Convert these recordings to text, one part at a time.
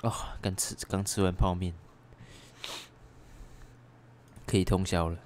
哦，刚吃完泡面，可以通宵了。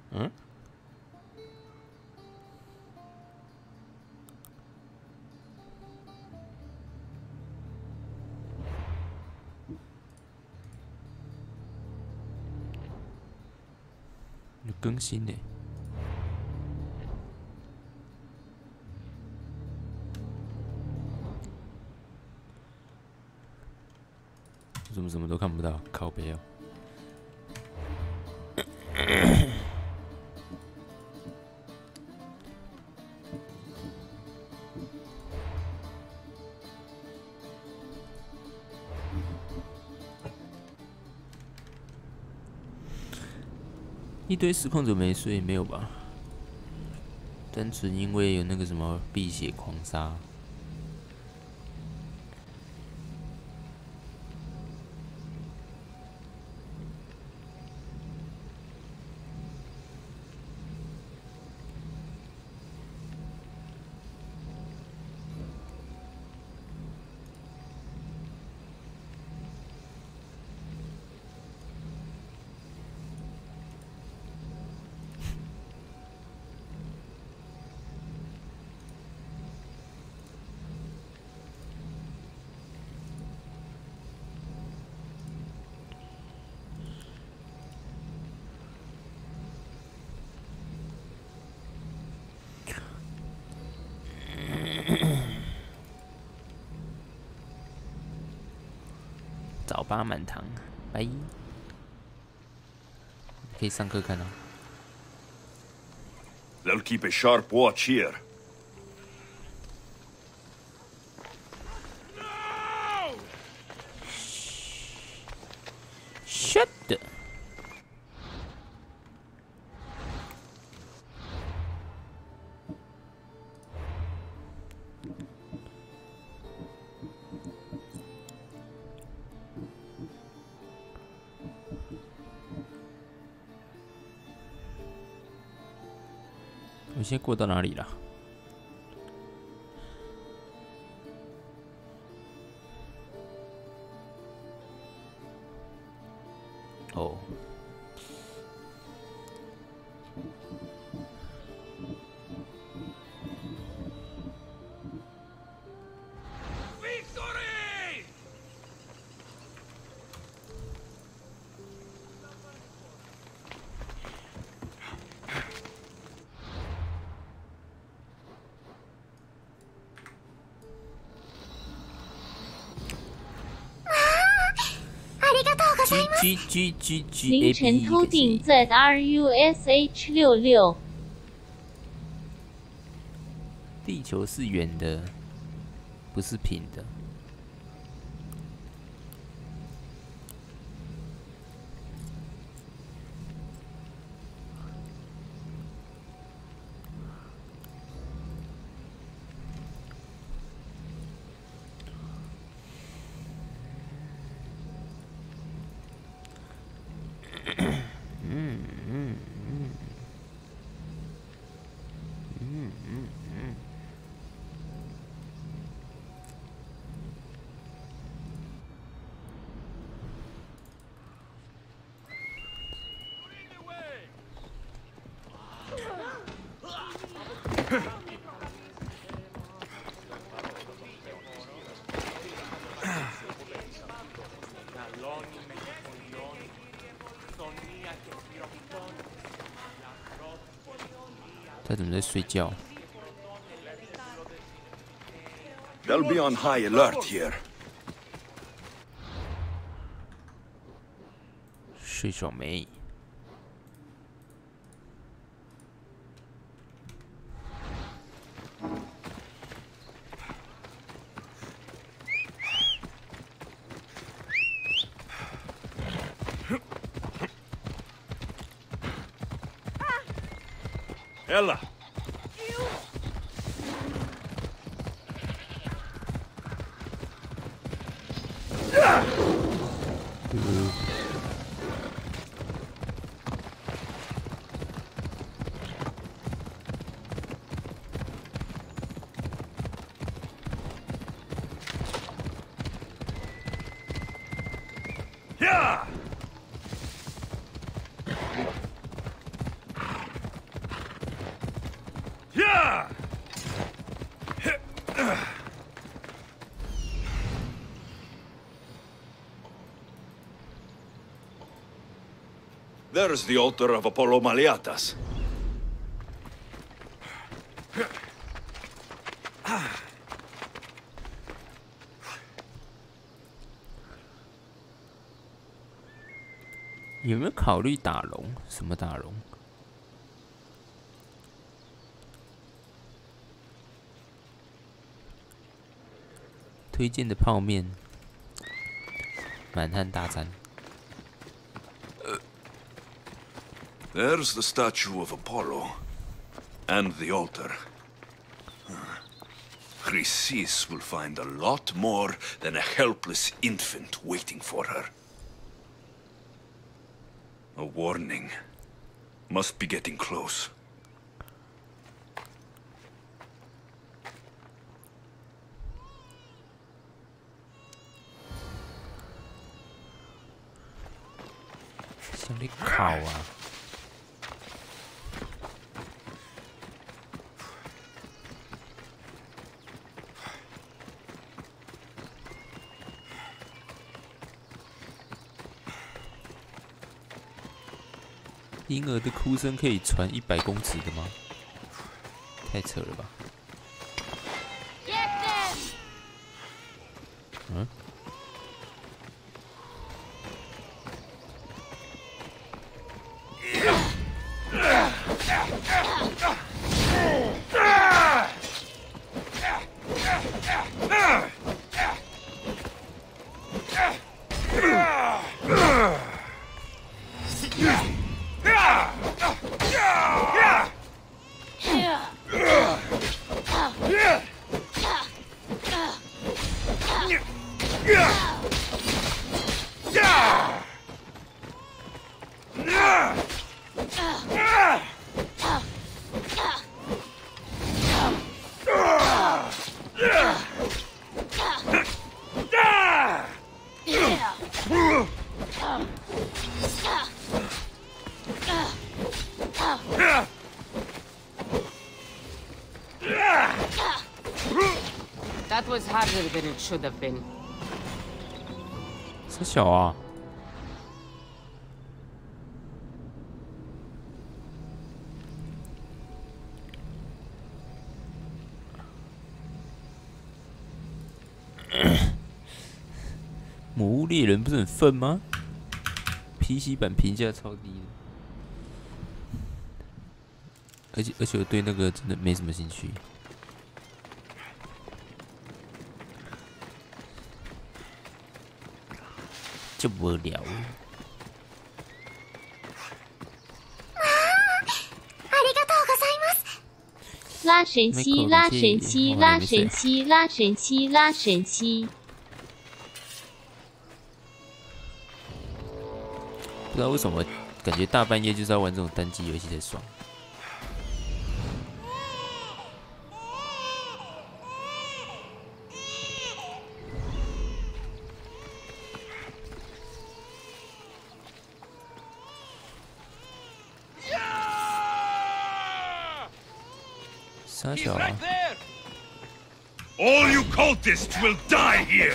嗯？有更新呢？怎么什么都看不到？靠背哦。一堆实况者没睡，没有吧？单纯因为有那个什么辟邪狂杀。早八满堂，拜。可以上课看啊。They'll keep a sharp watch here. Shut the. 我现在过到哪里了？哦。凌晨偷顶 ZRUSH66。地球是圆的，不是平的。他怎么在睡觉 They'll be on high alert here. 睡爽没？ Ella. Yeah. Yeah. There's the altar of Apollo Maliatas.有没有考虑打龙？什么打龙？推荐的泡面，满汉大餐。There's the statue of Apollo. And the altar. Chrysis will find a lot more than a helpless infant waiting for her. A warning. Must be getting close.想你烤啊！婴儿的哭声可以传100公尺的吗？太扯了吧！嗯？That was harder than it should have been. 这小啊！魔物猎人不是很愤吗 ？PC 版评价超低的，而且我对那个真的没什么兴趣。就无聊。拉神器，拉神器，拉神器，拉神器，拉神器。不知道为什么，感觉大半夜就是要玩这种单机游戏才爽。傻小啊！ All you cultists will die here.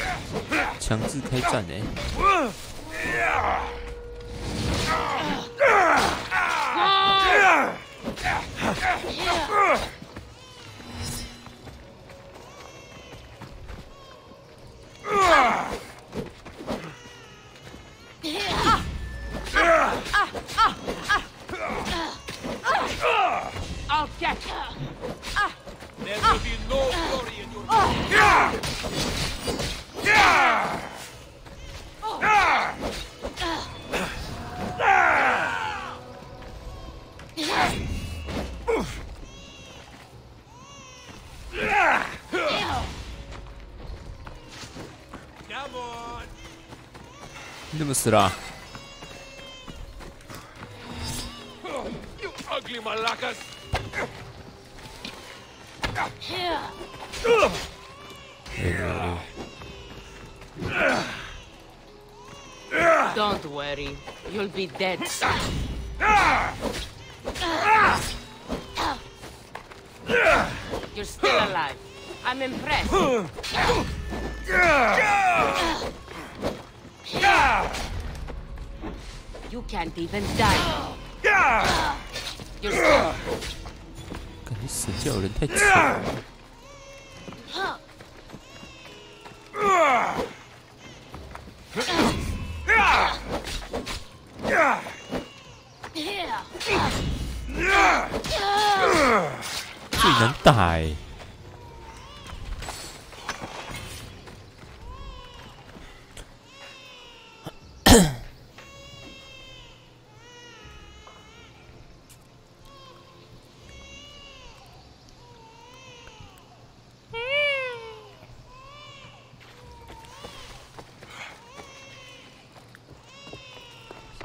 强制开战哎、I'll get you. There will be no glory in your 你怎么死了、啊？ You ugly malacas! Don't worry, you'll be dead. You're still alive. I'm impressed. You can't even die. You're still... 感觉死掉的人太扯了。 最难打哎、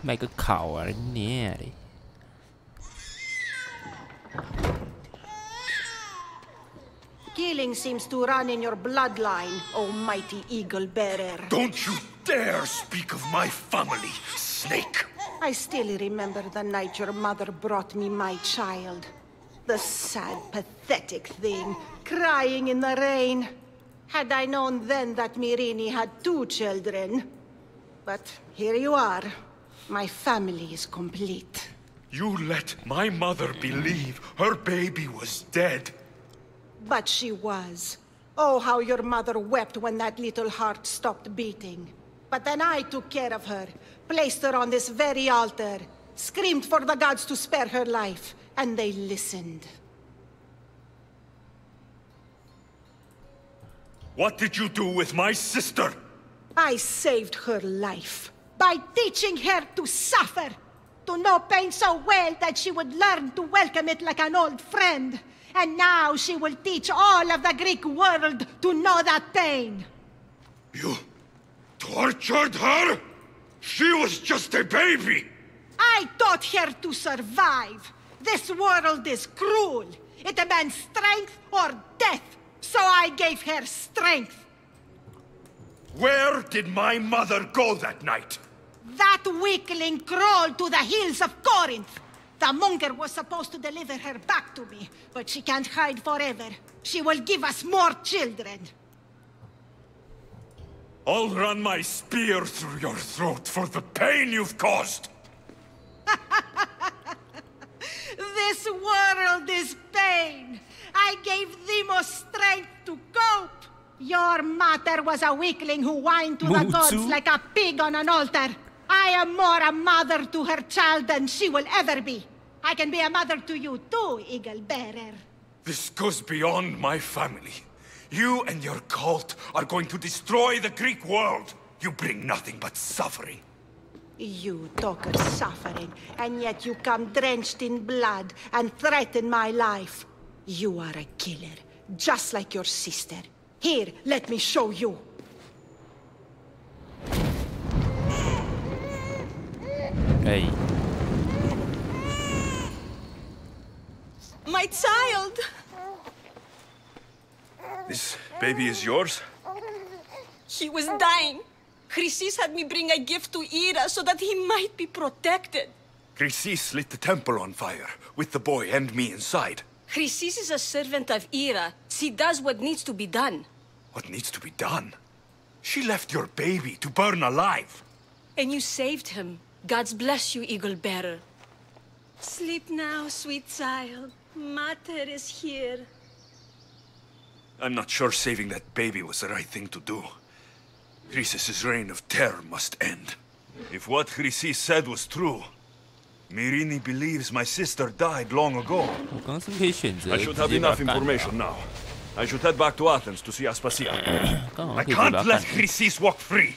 卖个烤啊，你嘞！ Killing seems to run in your bloodline, oh mighty eagle bearer. Don't you dare speak of my family, snake! I still remember the night your mother brought me my child. The sad, pathetic thing, crying in the rain. Had I known then that Mirini had 2 children. But here you are. My family is complete. You let my mother believe her baby was dead. But she was. Oh, how your mother wept when that little heart stopped beating. But then I took care of her, placed her on this very altar, screamed for the gods to spare her life, and they listened. What did you do with my sister? I saved her life by teaching her to suffer, to know pain so well that she would learn to welcome it like an old friend. And now she will teach all of the Greek world to know that pain. You tortured her? She was just a baby! I taught her to survive. This world is cruel. It demands strength or death. So I gave her strength. Where did my mother go that night? That weakling crawled to the hills of Corinth. The monger was supposed to deliver her back to me, but she can't hide forever. She will give us more children. I'll run my spear through your throat for the pain you've caused! This world is pain. I gave Demos strength to cope. Your mother was a weakling who whined to the gods like a pig on an altar. I am more a mother to her child than she will ever be. I can be a mother to you too, Eagle Bearer. This goes beyond my family. You and your cult are going to destroy the Greek world. You bring nothing but suffering. You talk of suffering, and yet you come drenched in blood and threaten my life. You are a killer, just like your sister. Here, let me show you. Hey. My child! This baby is yours? He was dying. Chrysis had me bring a gift to Ira so that he might be protected. Chrysis lit the temple on fire, with the boy and me inside. Chrysis is a servant of Ira. She does what needs to be done. What needs to be done? She left your baby to burn alive. And you saved him. God's bless you, Eagle Bearer. Sleep now, sweet child. Mater is here. I'm not sure saving that baby was the right thing to do. Chrysis' reign of terror must end. If what Chrysis said was true, Mirini believes my sister died long ago. 我刚刚是不是可以选择 I 直 should 接 have 把 enough 它干掉 information now. I should head back to Athens to see Aspasia. 刚好 I 可以直接把 can't 它 let 干掉。 Chrysis walk free.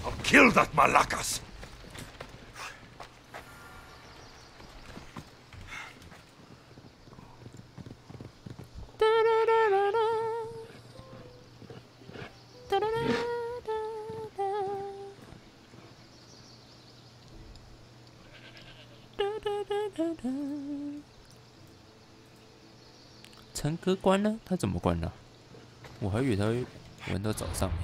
I'll kill that Malakas. 唱歌关了，他怎么关了？我还以为他会玩到早上欸。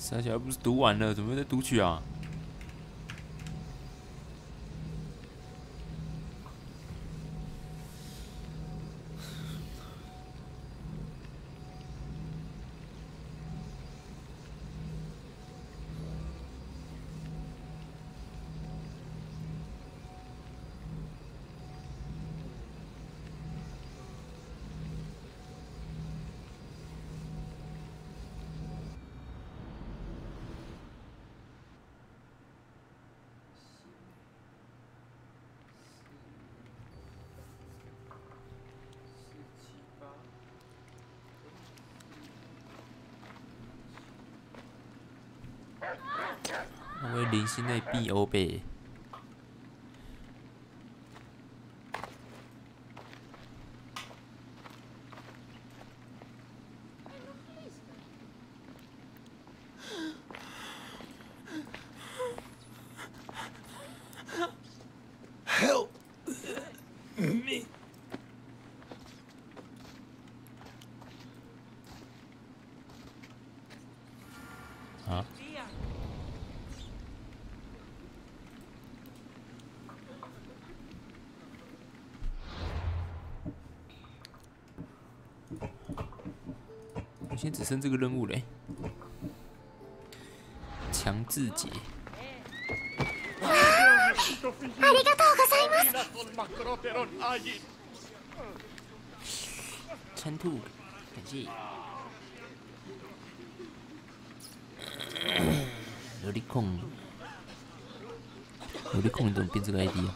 傻小孩不是读完了，怎么会再读取啊？我会零星内 BO 呗。Help me. 啊？我现在只剩这个任务嘞，强制解。ありがとうございます。参兔，感谢。萝莉控，萝莉控，你怎么变这个 ID 啊？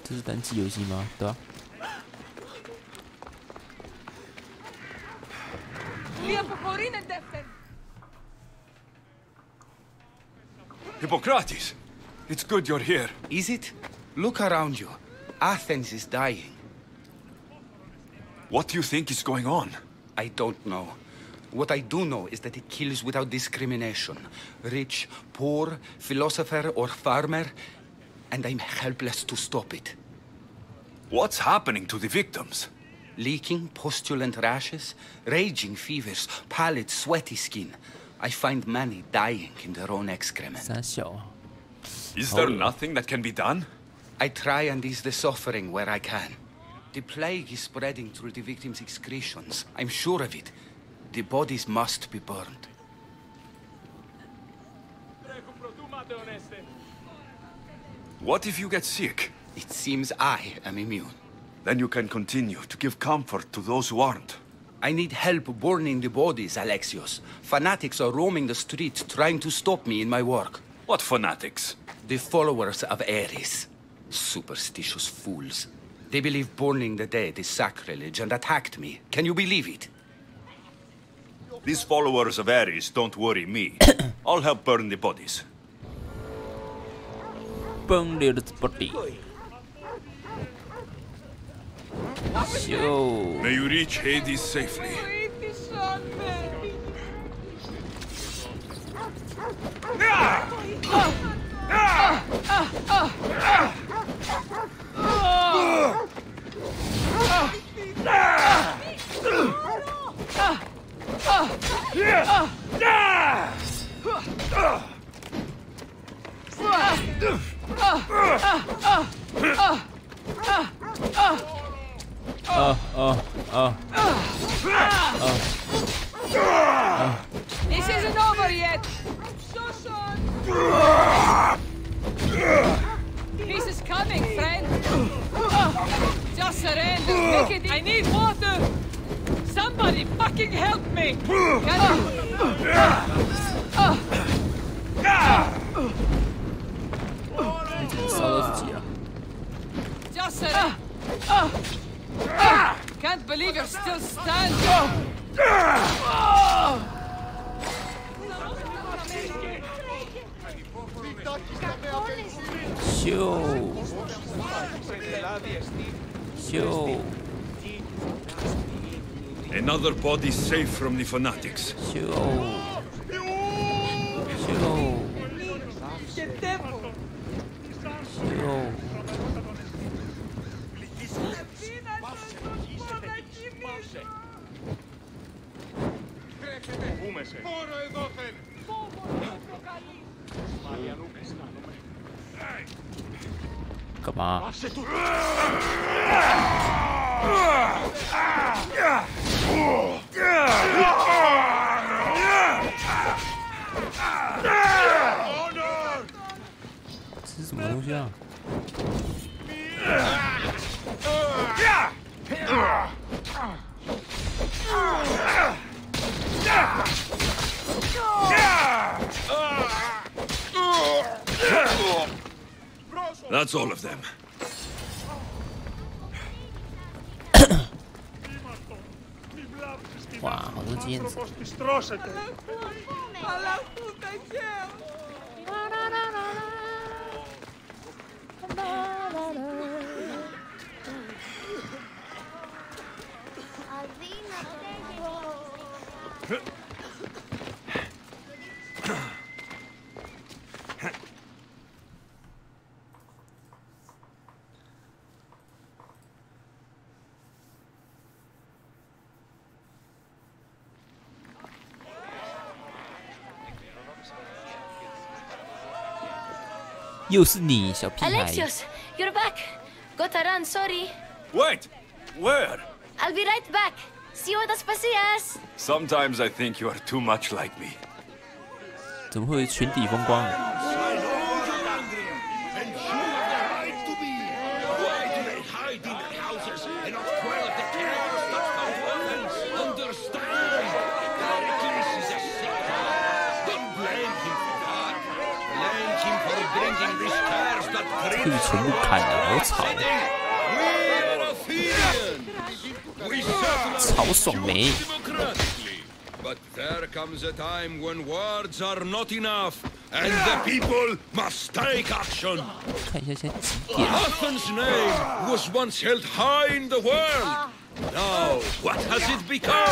这是单机游戏吗？对啊。Hippocrates, it's good you're here. Is it? Look around you. Athens is dying. What do you think is going on? I don't know. What I do know is that it kills without discrimination. Rich, poor, philosopher or farmer, and I'm helpless to stop it. What's happening to the victims? Leaking, postulant rashes, raging fevers, pallid, sweaty skin. I find many dying in their own excrement. 傻小啊！ Is there nothing that can be done? I try and ease the suffering where I can. The plague is spreading through the victims' excretions. I'm sure of it. The bodies must be burned. What if you get sick? It seems I am immune. Then you can continue to give comfort to those who aren't. I need help burning the bodies, Alexios. Fanatics are roaming the streets trying to stop me in my work. What fanatics? The followers of Ares. Superstitious fools. They believe burning the dead is sacrilege and attacked me. Can you believe it? These followers of Ares don't worry me. I'll help burn the bodies. Burn the body. 秀。 May you reach Hades safely. This isn't over yet. Peace is coming, friend. Just surrender. Make it. I need water. Somebody fucking help me. Can you? 烧到自己了。 Just surrender. Can't believe you're still standing. Show. Another body safe from the fanatics. Show.干嘛？ 这是什么东西啊？ That's all of them. 哇，好多金子！ 又是你，小屁孩！ Alexios, you're back. Gotta run, sorry. Wait! Where? I'll be right back. See you at Aspasias. Sometimes I think you are too much like me. 怎么会全体风光？ 可以全部砍了，好吵！吵爽没？ But there comes a time when words are not enough, and the people must take action. 看一下现在几点？ Athens' name was once held high in the world. Now, what has it become?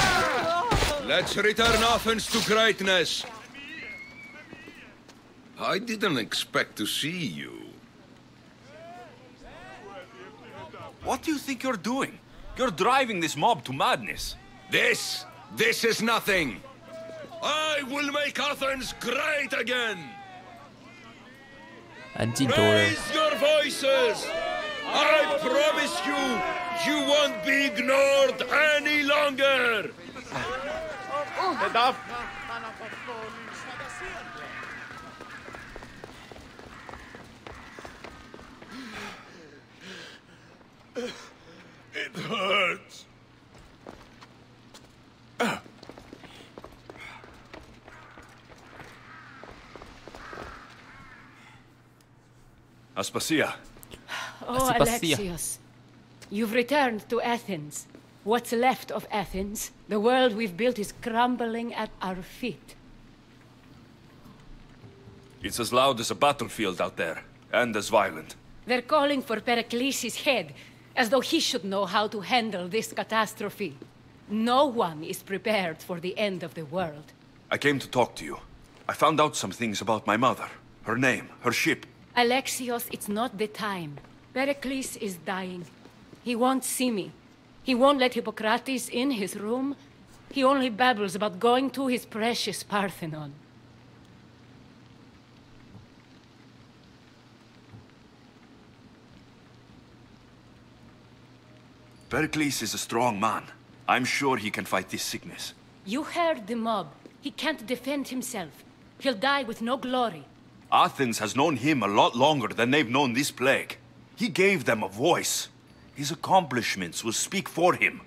Let's return Athens to greatness. I didn't expect to see you. What do you think you're doing? You're driving this mob to madness. This is nothing. I will make Athens great again. 安静多了。 Raise your voices. I promise you, you won't be ignored any longer. It hurts. Aspasia. Oh, Aspasia. Alexios. You've returned to Athens. What's left of Athens? The world we've built is crumbling at our feet. It's as loud as a battlefield out there, and as violent. They're calling for Pericles' head. As though he should know how to handle this catastrophe. No one is prepared for the end of the world. I came to talk to you. I found out some things about my mother. Her name, her ship. Alexios, it's not the time. Pericles is dying. He won't see me. He won't let Hippocrates in his room. He only babbles about going to his precious Parthenon. Pericles is a strong man. I'm sure he can fight this sickness. You heard the mob. He can't defend himself. He'll die with no glory. Athens has known him a lot longer than they've known this plague. He gave them a voice. His accomplishments will speak for him.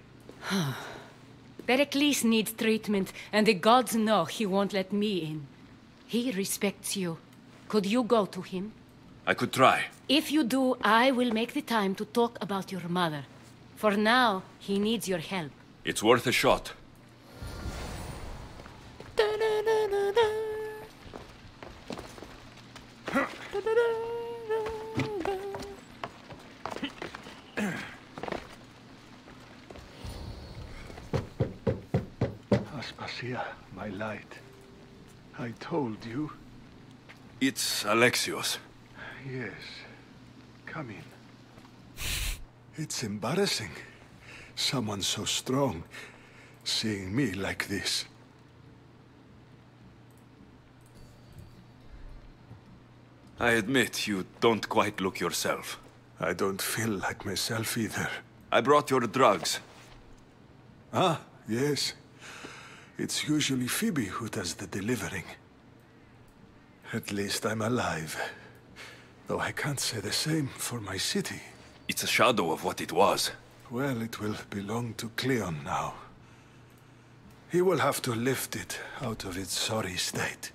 Pericles needs treatment, and the gods know he won't let me in. He respects you. Could you go to him? I could try. If you do, I will make the time to talk about your mother. For now, he needs your help. It's worth a shot. Aspasia, my light. I told you. It's Alexios. Yes. Come in. It's embarrassing. Someone so strong, seeing me like this. I admit you don't quite look yourself. I don't feel like myself either. I brought your drugs. Ah, yes. It's usually Phoebe who does the delivering. At least I'm alive. Though I can't say the same for my city. It's a shadow of what it was. Well, it will belong to Cleon now. He will have to lift it out of its sorry state.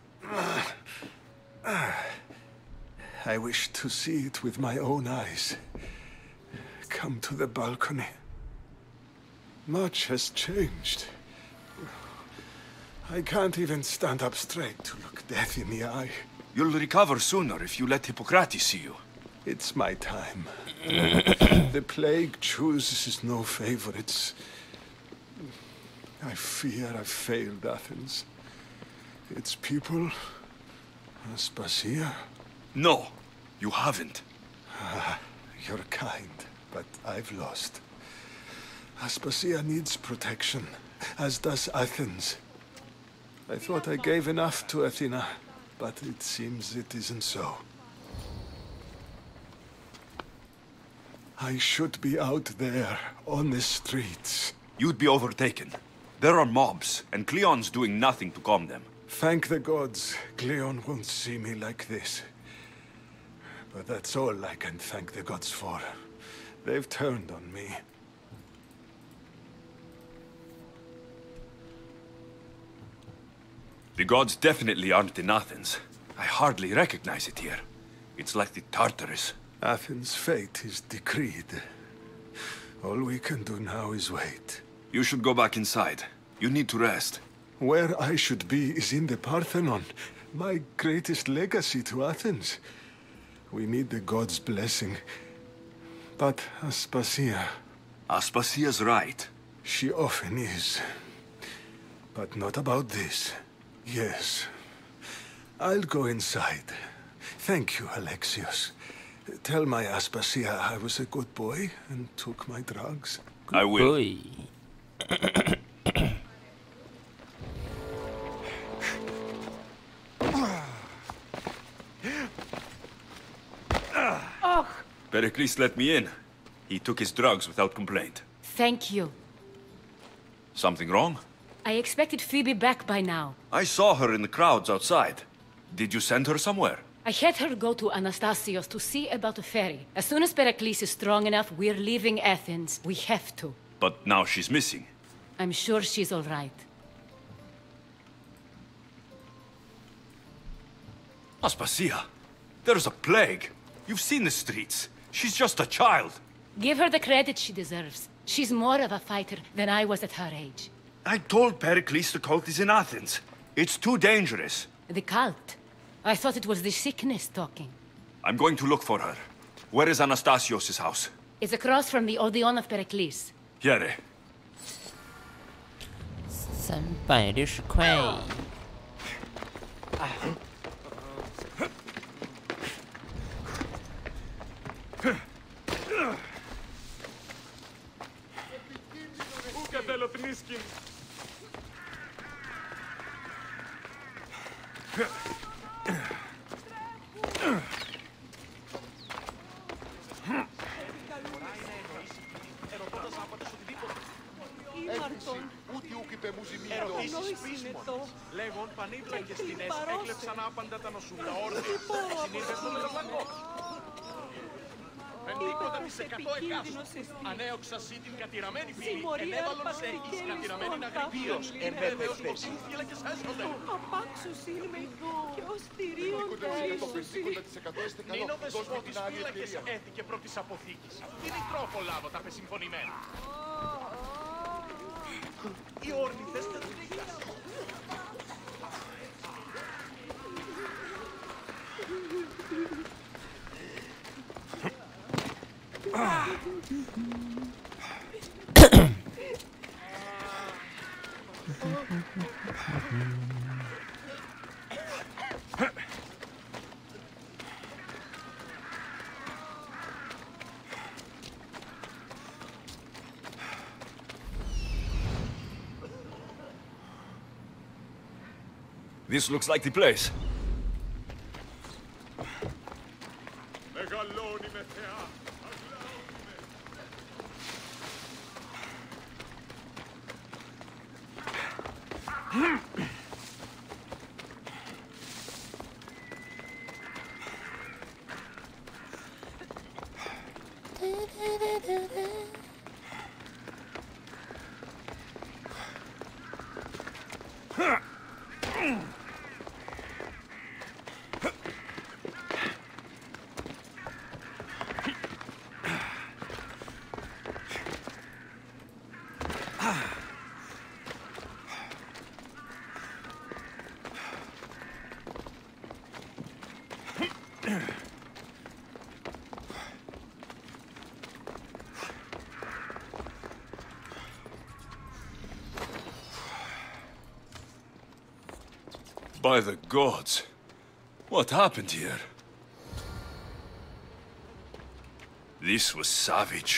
I wish to see it with my own eyes. Come to the balcony. Much has changed. I can't even stand up straight to look death in the eye. You'll recover sooner if you let Hippocrates see you. It's my time. The plague chooses no favorites. I fear I've failed Athens. Its people, Aspasia. No, you haven't. You're kind, but I've lost. Aspasia needs protection, as does Athens. I thought I gave enough to Athena, but it seems it isn't so. I should be out there, on the streets. You'd be overtaken. There are mobs, and Cleon's doing nothing to calm them. Thank the gods, Cleon won't see me like this. But that's all I can thank the gods for. They've turned on me. The gods definitely aren't in Athens. I hardly recognize it here. It's like the Tartarus. Athens' fate is decreed. All we can do now is wait. You should go back inside. You need to rest. Where I should be is in the Parthenon, my greatest legacy to Athens. We need the gods' blessing. But Aspasia... Aspasia's right. She often is. But not about this. Yes. I'll go inside. Thank you, Alexios. Tell my Aspasia I was a good boy and took my drugs. I will. Boy. Pericles let me in. He took his drugs without complaint. Thank you. Something wrong? I expected Phoebe back by now. I saw her in the crowds outside. Did you send her somewhere? I had her go to Anastasios to see about a ferry. As soon as Pericles is strong enough, we're leaving Athens. We have to. But now she's missing. I'm sure she's all right. Aspasia, there's a plague. You've seen the streets. She's just a child. Give her the credit she deserves. She's more of a fighter than I was at her age. I told Pericles the cult is in Athens. It's too dangerous. The cult? I thought it was the sickness talking. I'm going to look for her. Where is Anastasios' house? It's across from the Odeon of Pericles. Chiare. 360块。Ερωτήσεις πείσμονες. Λέγον πανίβλακες τινές έκλεψαν άπαντα τα νοσούλα όρθια. Συνήθες το μελοφανικό. 50% εκάστο. Ανέωξα σύ την κατηραμένη πύλη. Ενέβαλον σε εις κατηραμένη να γρυπείως. Βεβαίως πως οι φύλακες έσχονται. Απάξους είμαι και ως τυρίοντα ίσωση. Νίνο δεσπότης φύλακες έθηκε πρώτης αποθήκης. Τι τρόπο λάβω τα πεσυμφωνημένα. Οι όρνηθες κατρίκας. This looks like the place. By the gods, what happened here? This was savage.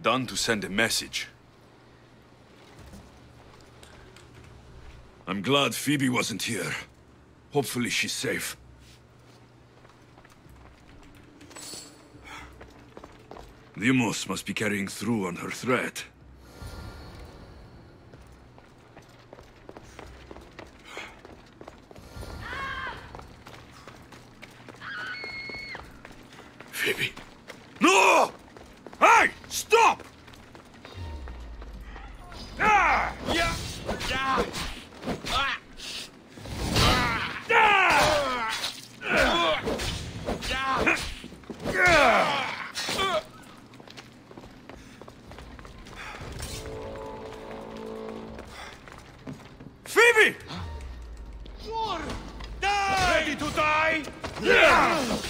Done to send a message. I'm glad Phoebe wasn't here. Hopefully she's safe. Deimos must be carrying through on her threat. Phoebe. No! Hey! Stop! Ah! Yeah! Yeah! Ah! Phoebe! Die! Ready to die? Yeah!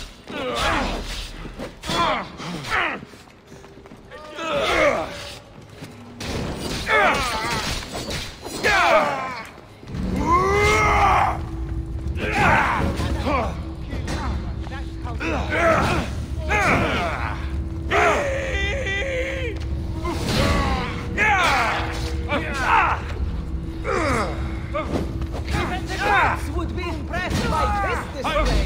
Would be impressed by this display.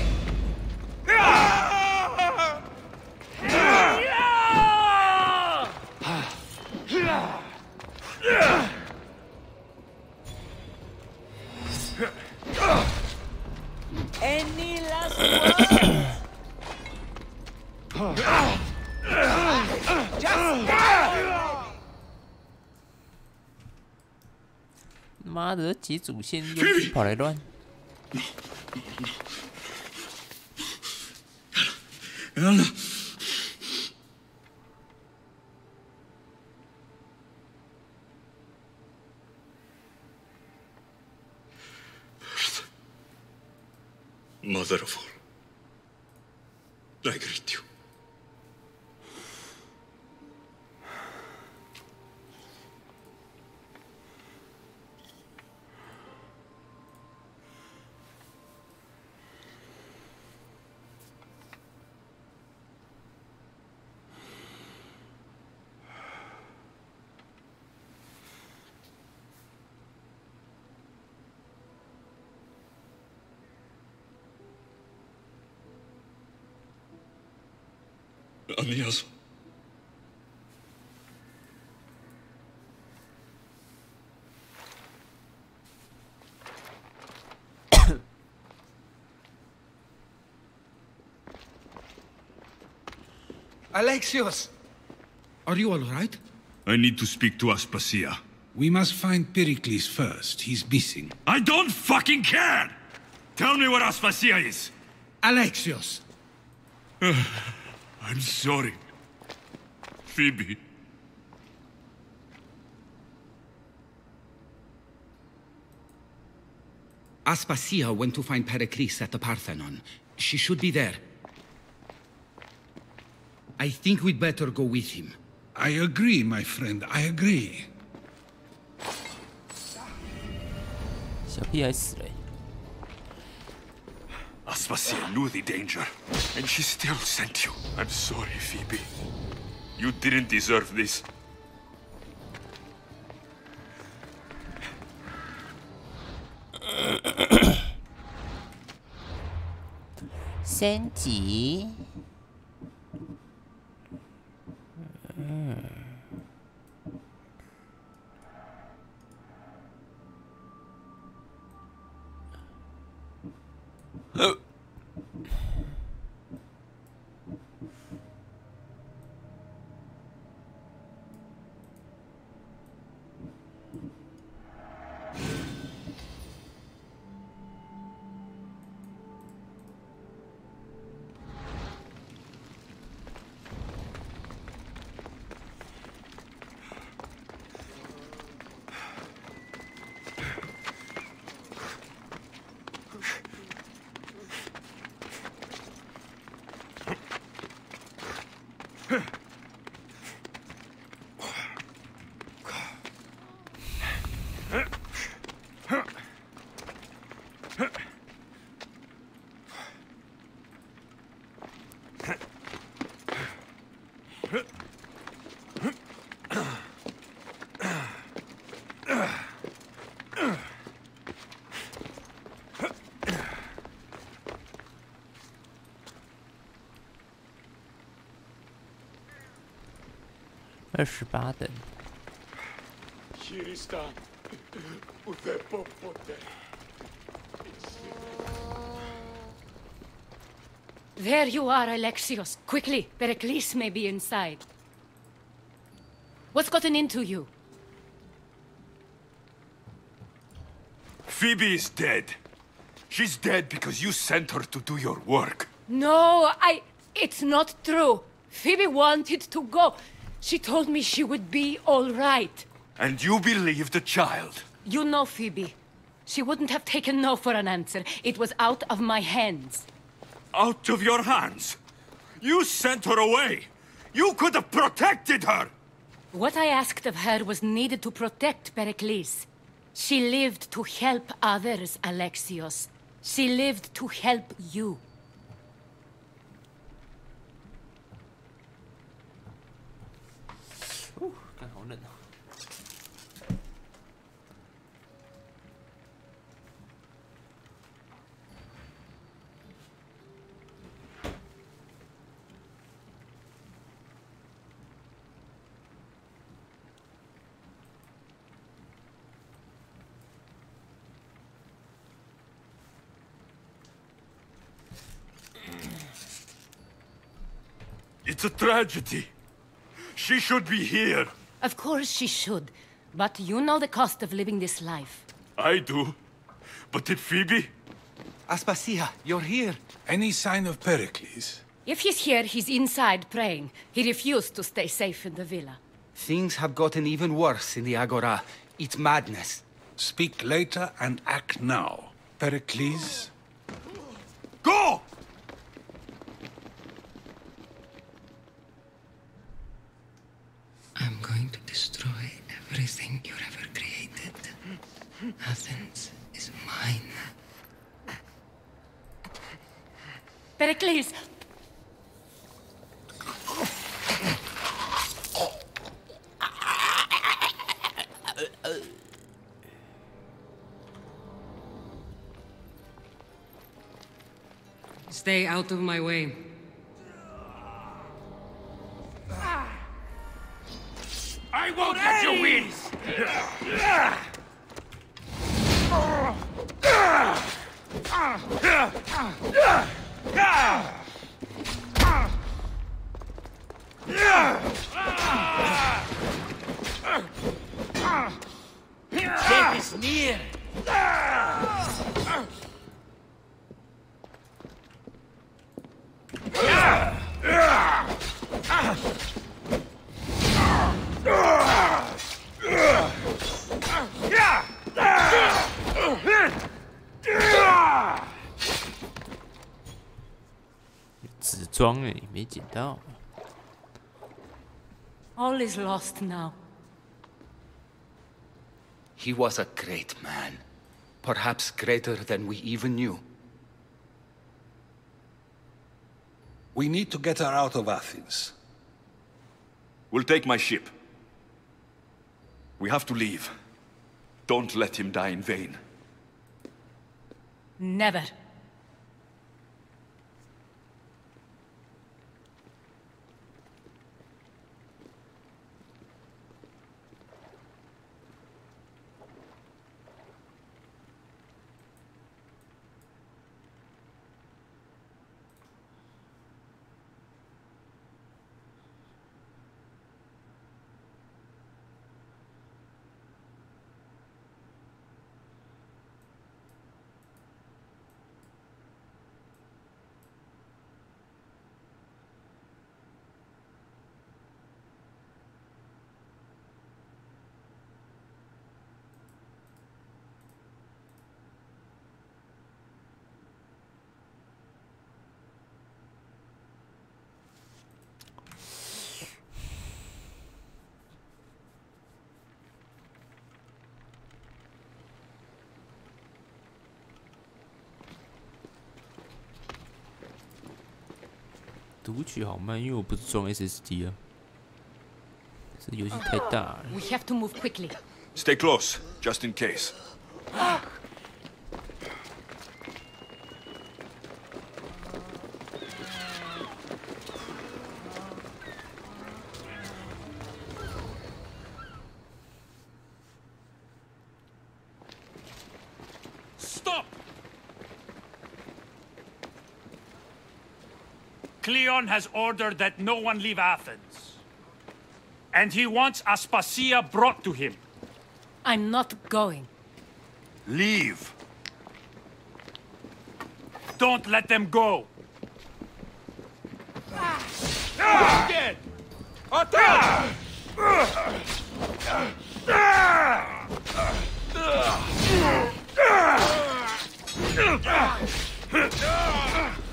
Any last words?妈的，几祖先又跑来乱。Mother of all, I greet you. Aeneas. Alexios! Are you all right? I need to speak to Aspasia. We must find Pericles first. He's missing. I don't fucking care! Tell me where Aspasia is! Alexios! I'm sorry. Phoebe. Aspasia went to find Pericles at the Parthenon. She should be there. I think we'd better go with him. I agree, my friend. I agree. 小屁孩死了。Aspasia knew the danger, and she still sent you. I'm sorry, Phoebe. You didn't deserve this.升级。28等。 There you are, Alexios. Quickly, Pericles may be inside. What's gotten into you? Phoebe is dead. She's dead because you sent her to do your work. No, it's not true. Phoebe wanted to go. She told me she would be all right. And you believe the child? You know Phoebe. She wouldn't have taken no for an answer. It was out of my hands. Out of your hands? You sent her away! You could have protected her! What I asked of her was needed to protect Pericles. She lived to help others, Alexios. She lived to help you. Ooh, 看好冷啊！ It's a tragedy. She should be here. Of course she should. But you know the cost of living this life. I do. But did Phoebe? Aspasia, you're here. Any sign of Pericles? If he's here, he's inside praying. He refused to stay safe in the villa. Things have gotten even worse in the Agora. It's madness. Speak later and act now. Pericles? Go! I'm going to destroy everything you've ever created. Athens is mine. Pericles! Stay out of my way. I won't let you win! Death is near!纸装哎，没捡到。All is lost now. He was a great man. Perhaps greater than we even knew. We need to get her out of Athens. We'll take my ship. We have to leave. Don't let him die in vain. Never.读取好慢，因为我不是装 SSD 啊，这游戏太大了。We have to move quickly. Stay close, just in case. Stop! Cleon has ordered that no one leave Athens. And he wants Aspasia brought to him. I'm not going. Leave. Don't let them go. Dead! Attack!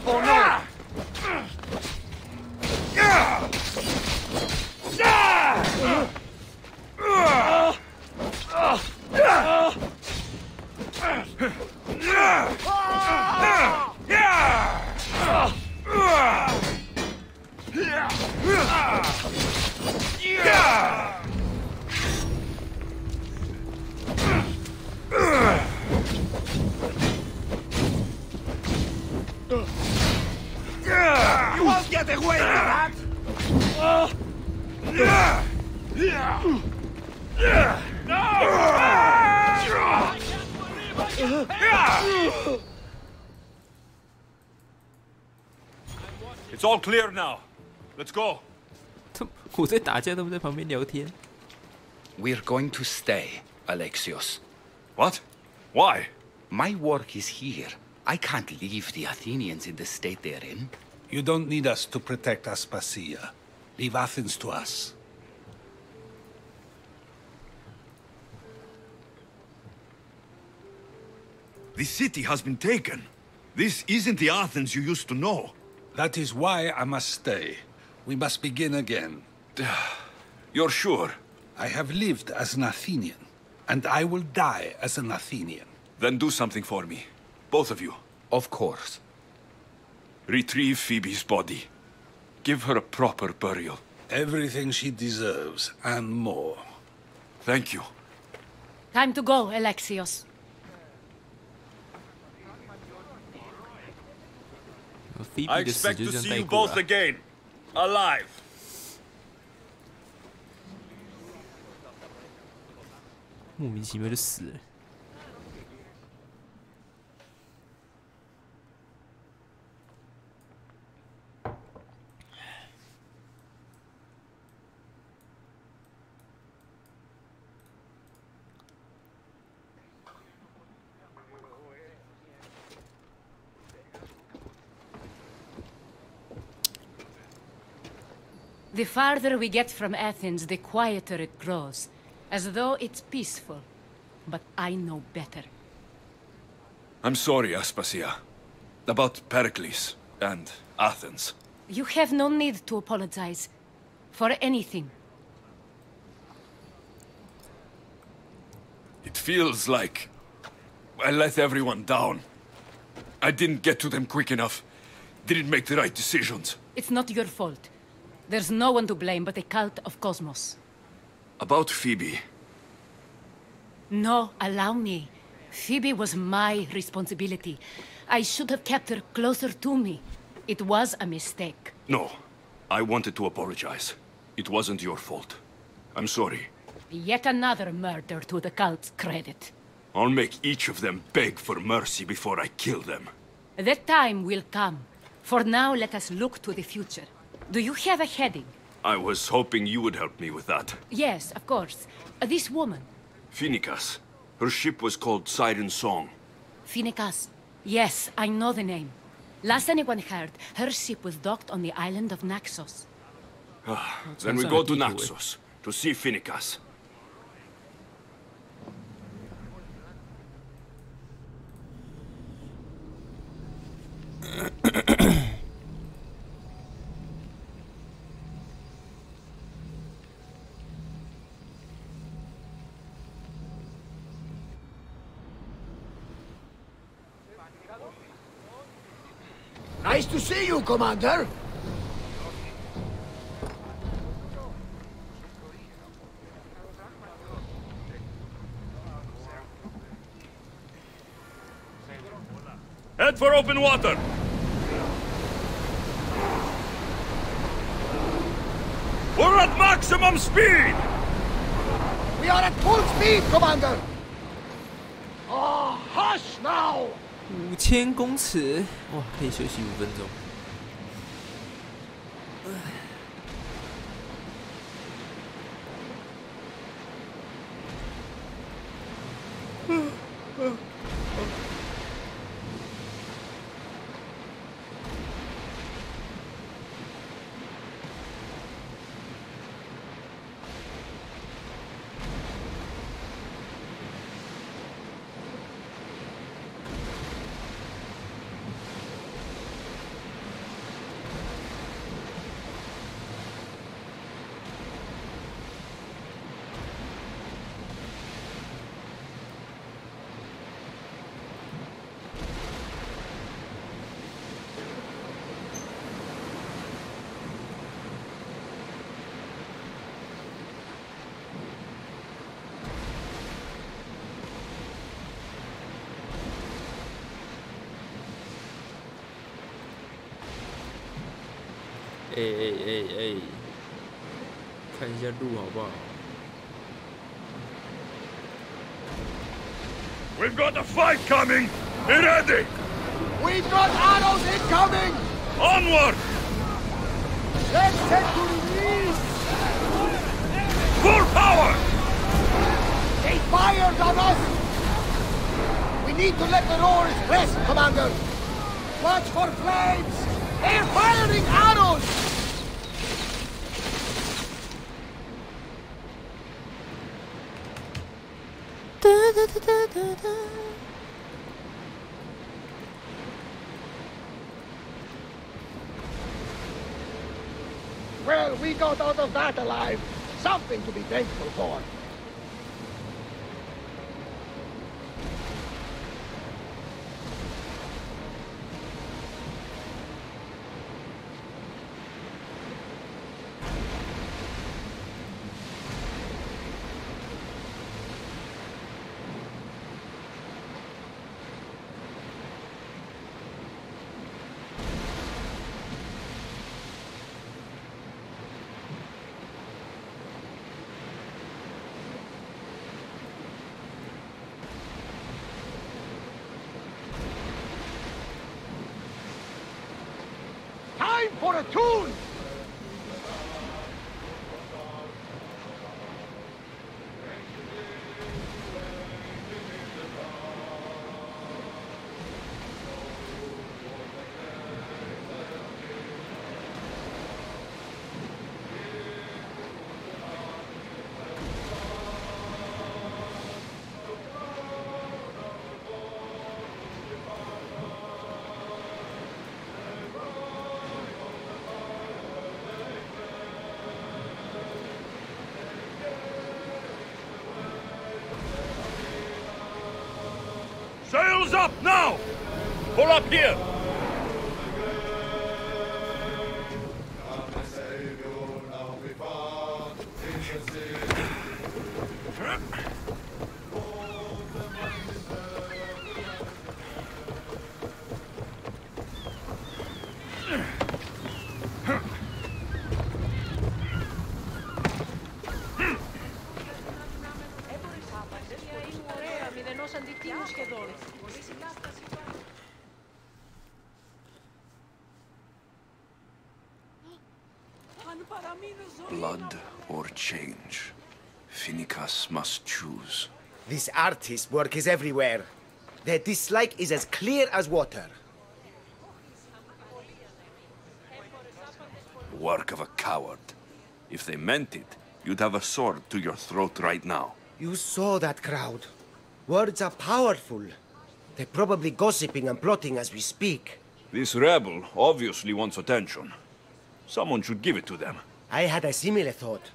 Oh no! You won't get away with that! It's all clear now. Let's go. 我在打架，他们在旁边聊天。We're going to stay, Alexios. What? Why? My work is here. I can't leave the Athenians in the state they're in. You don't need us to protect Aspasia. Leave Athens to us. The city has been taken. This isn't the Athens you used to know. That is why I must stay. We must begin again. You're sure? I have lived as an Athenian, and I will die as an Athenian. Then do something for me. Both of you. Of course. Retrieve Phoebe's body. Give her a proper burial. Everything she deserves, and more. Thank you. Time to go, Alexios. I expect to see you both again. Alive. 莫名其妙就死了。The farther we get from Athens, the quieter it grows. As though it's peaceful. But I know better. I'm sorry, Aspasia. About Pericles and Athens. You have no need to apologize. For anything. It feels like I let everyone down. I didn't get to them quick enough. Didn't make the right decisions. It's not your fault. There's no one to blame but the cult of Cosmos. About Phoebe. No, allow me. Phoebe was my responsibility. I should have kept her closer to me. It was a mistake. No. I wanted to apologize. It wasn't your fault. I'm sorry. Yet another murder to the cult's credit. I'll make each of them beg for mercy before I kill them. That time will come. For now, let us look to the future. Do you have a heading? I was hoping you would help me with that. Yes, of course. This woman. Phoenicas. Her ship was called Siren Song. Phoenicas. Yes, I know the name. Last anyone heard, her ship was docked on the island of Naxos. Then we go to Naxos, to see Phoenicas. Nice to see you, Commander. Head for open water! We're at maximum speed! We are at full speed, Commander! Oh, hush now! 5000公尺，哇，可以休息5分钟。哎，看一下路好不好？ We've got a fight coming! Be ready! We've got arrows incoming! Onward! Let's head to release! Full power! They fired on us! We need to let the roars rest, Commander! Watch for flames! They're firing arrows! Well, we got out of that alive. Something to be thankful for. platoon! Sails up now! Pull up here! Blood or change. Finicus must choose. This artist's work is everywhere. Their dislike is as clear as water. Work of a coward. If they meant it, you'd have a sword to your throat right now. You saw that crowd. Words are powerful. They're probably gossiping and plotting as we speak. This rebel obviously wants attention. Someone should give it to them. I had a similar thought.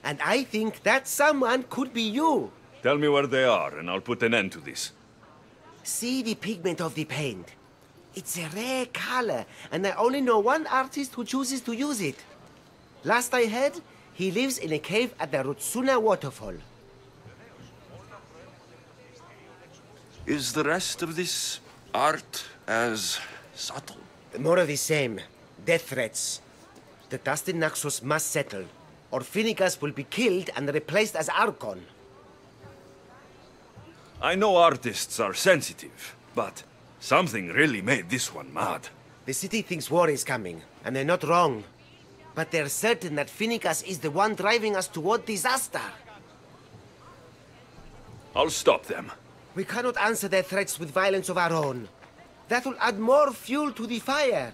And I think that someone could be you. Tell me where they are, and I'll put an end to this. See the pigment of the paint. It's a rare color, and I only know one artist who chooses to use it. Last I heard, he lives in a cave at the Rutsuna waterfall. Is the rest of this art as subtle? More of the same. Death threats. The dust in Naxos must settle, or Finicus will be killed and replaced as Archon. I know artists are sensitive, but something really made this one mad. The city thinks war is coming, and they're not wrong. But they're certain that Finicus is the one driving us toward disaster. I'll stop them. We cannot answer their threats with violence of our own. That will add more fuel to the fire.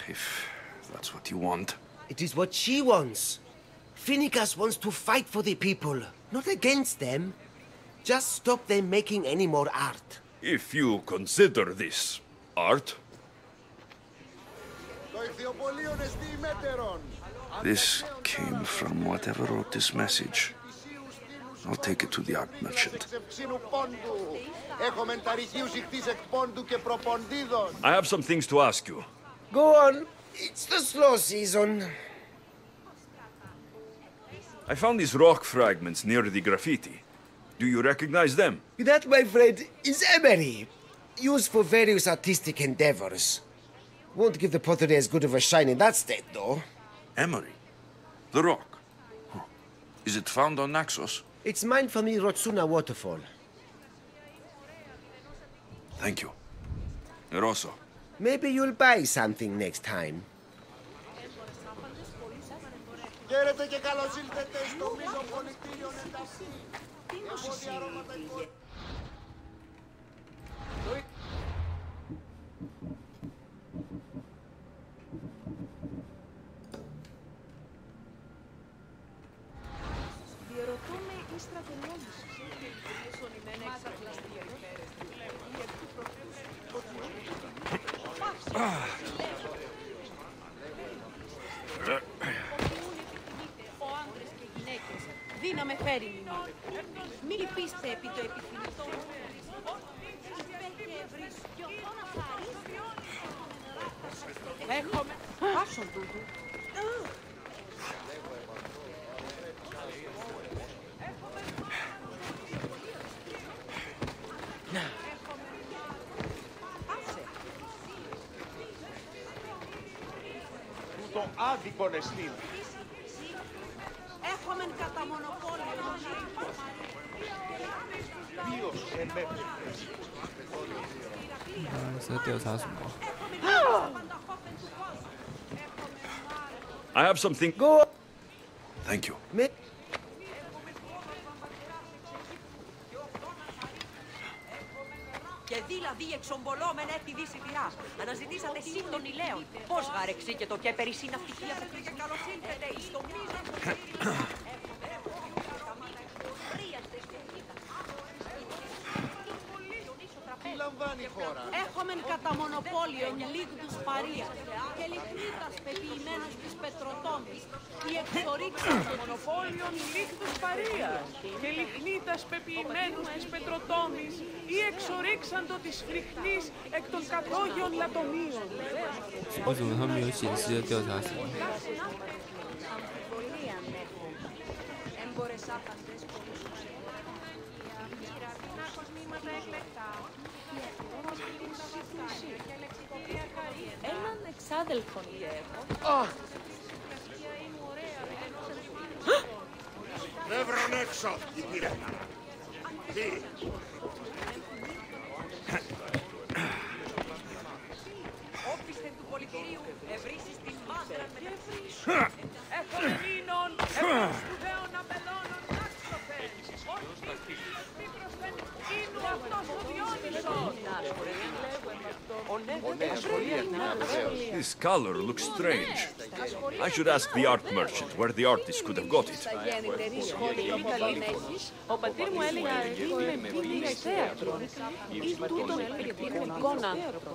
If that's what you want. It is what she wants. Finicus wants to fight for the people, not against them. Just stop them making any more art. If you consider this art, this came from whatever wrote this message. I'll take it to the art merchant. I have some things to ask you. Go on. It's the slow season. I found these rock fragments near the graffiti. Do you recognize them? That, my friend, is emery. Used for various artistic endeavors. Won't give the pottery as good of a shine in that state, though. Emery? The rock? Huh. Is it found on Naxos? It's mined from the Rutsuna waterfall. Thank you. Eroso. Maybe you'll buy something next time. Χαίρετε και καλώς ήλθετε στο μίσο πολιτήριο ενταξύ. Έχω διαρώματα εικόνα. Διερωτούμε η στρατολόγηση. Εσωνημένα εξαπλαστία ημέρες. Δύναμε φέρει. Μη λυπήστε επί το επιθυμητό. Έχουμε πάσον τούτου. Τούτο άδικον εστίν. Έχουμε κατά μονοπόλιο. Δίος εμέφερε. 是在调查什么？ I have something. Go. Thank you. Και δηλαδή εξομπολόμενα εκ τη δύση πυρά. Αναζητήσατε σύν των ηλαίων. Πώς γάρεξε και το κέπερι συναυτικία και καλώς ήλθετε εις το μίζον Τι λαμβάνει η χώρα? Έχομεν κατά μονοπόλιον λίγδους παρίας και λιχνίτας πεποιημένος της πετροτόμης. Η εξορίξαν το μονοπόλιον λίγδους παρίας και λιχνίτας πεποιημένους της πετροτόμης ή εξορίξαντο της φριχνής εκ των κατόγιων λατομείων. 为什么他没有显示要调查什么？ Έναν εξάδελφον έχω. Νεύρον έξω, κύριε. Τι? Όπισθεν του πολιτηρίου ευρύσεις την μάντρα με Έχω μήνων, έχω σπουδαίων απελώνων άξοφεν. Μη προσθέτει ίνου αυτός ο Διόνυσος. This color looks strange. I should ask the art merchant where the artist could have got it. Ο πατήρ μου έλεγε ότι είναι πίνης θέατρων ή τούτον εκπληκτικών άνθρωπων.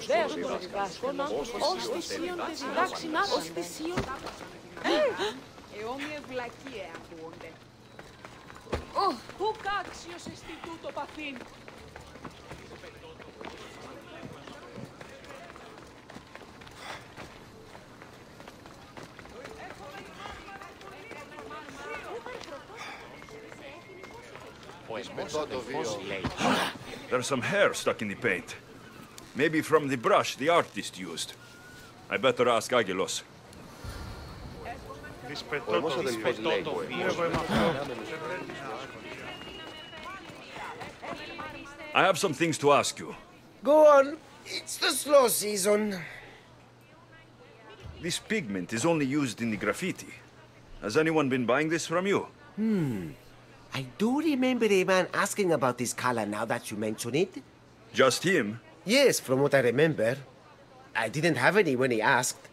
Ιδέας των διδάσκων ως θυσίων και διδάξιν ως θυσίων. Εόμοιε βλακίε ακούγονται. Πού κάξιος εστί τούτο παθήν. There's some hair stuck in the paint. Maybe from the brush the artist used. I better ask Agelos. I have some things to ask you. Go on. It's the slow season. This pigment is only used in the graffiti. Has anyone been buying this from you? I do remember a man asking about this color now that you mention it. Just him? Yes, from what I remember. I didn't have any when he asked.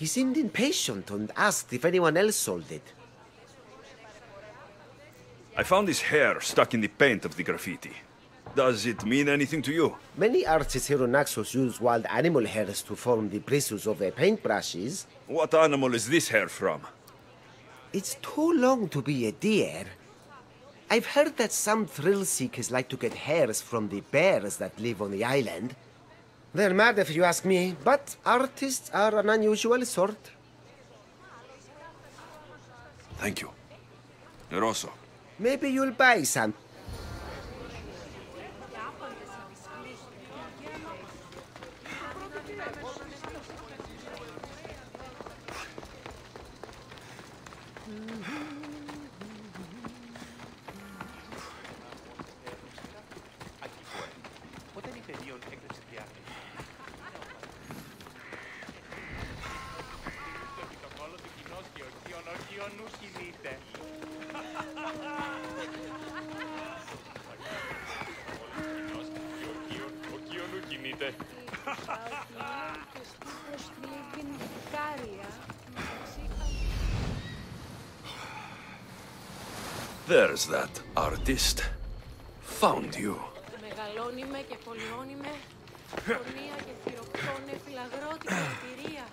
He seemed impatient and asked if anyone else sold it. I found this hair stuck in the paint of the graffiti. Does it mean anything to you? Many artists here on Naxos use wild animal hairs to form the bristles of their paintbrushes. What animal is this hair from? It's too long to be a deer. I've heard that some thrill seekers like to get hairs from the bears that live on the island. They're mad if you ask me, but artists are an unusual sort. Thank you. Eroso. Maybe you'll buy some. There's that artist. Found you. Μεγαλώνει με και πολιώνει με. Φωνία και θηροκτώνε φυλαγρότητα εμπειρία.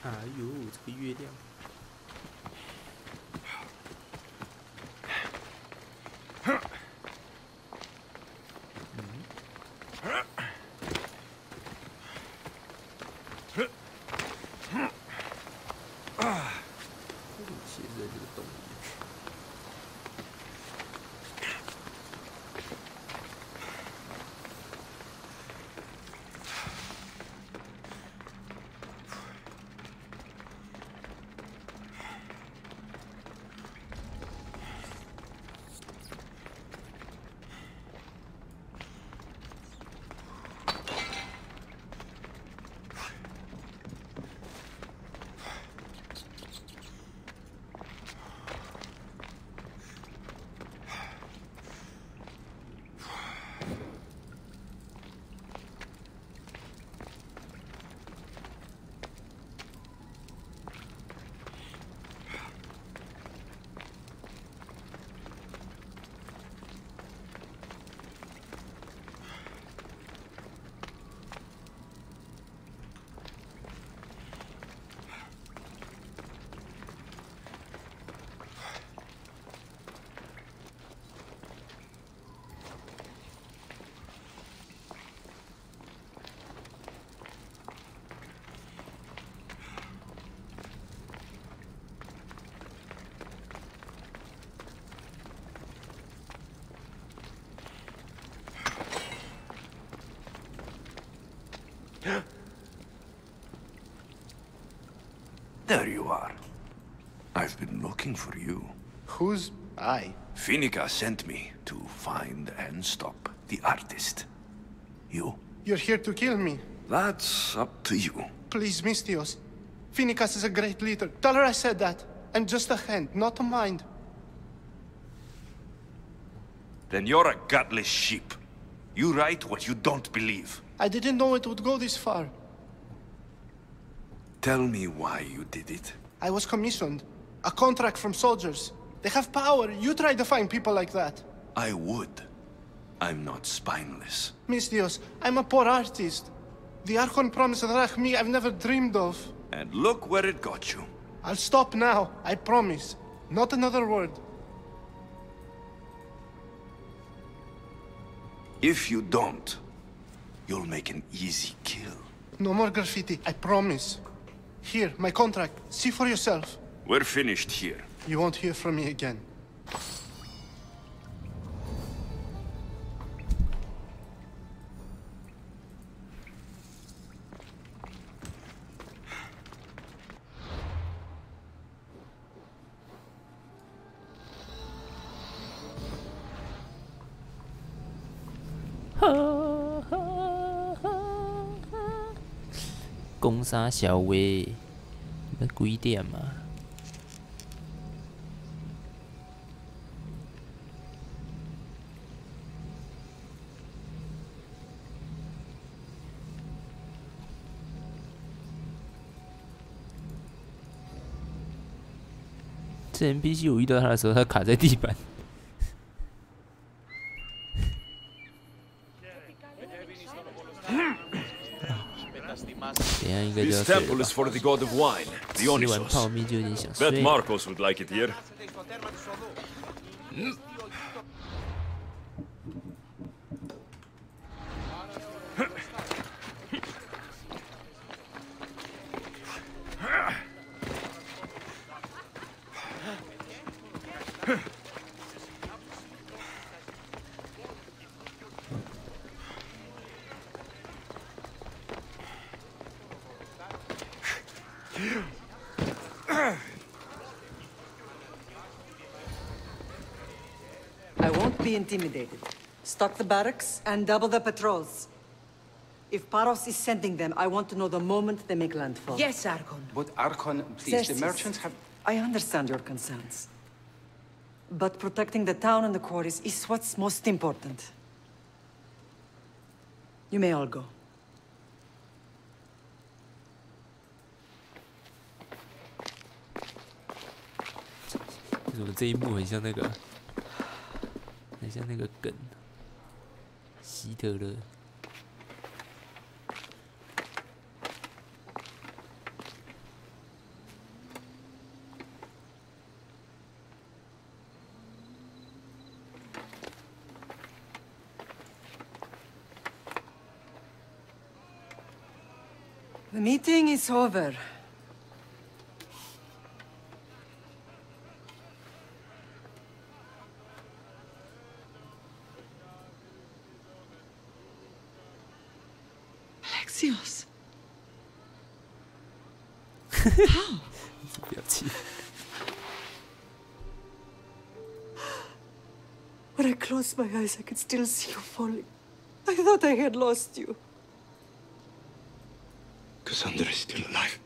哎呦，这个月亮！写在这个洞里。There you are. I've been looking for you. Who's I? Finica sent me to find and stop the artist. You? You're here to kill me. That's up to you. Please, Mistios. Finicas is a great leader. Tell her I said that. I'm just a hand, not a mind. Then you're a gutless sheep. You write what you don't believe. I didn't know it would go this far. Tell me why you did it. I was commissioned. A contract from soldiers. They have power. You try to find people like that. I would. I'm not spineless. Mistios, I'm a poor artist. The Archon promised Rachmi I've never dreamed of. And look where it got you. I'll stop now, I promise. Not another word. If you don't, you'll make an easy kill. No more graffiti, I promise. Here, my contract. See for yourself. We're finished here. You won't hear from me again.攻杀小威，要几点嘛？这 NPC 我遇到他的时候，他卡在地板。This temple is for the god of wine, Dionysos. Bet Marcos would like it here. I won't be intimidated. Stock the barracks and double the patrols. If Paros is sending them, I want to know the moment they make landfall. Yes, Archon. But Archon, please, the Xerxes, merchants have... I understand your concerns. But protecting the town and the quarries is what's most important. You may all go.为什么这一幕很像那个梗？希特勒。The meeting is over. Alexios. How? When I closed my eyes, I could still see you falling. I thought I had lost you. Cassandra is still alive.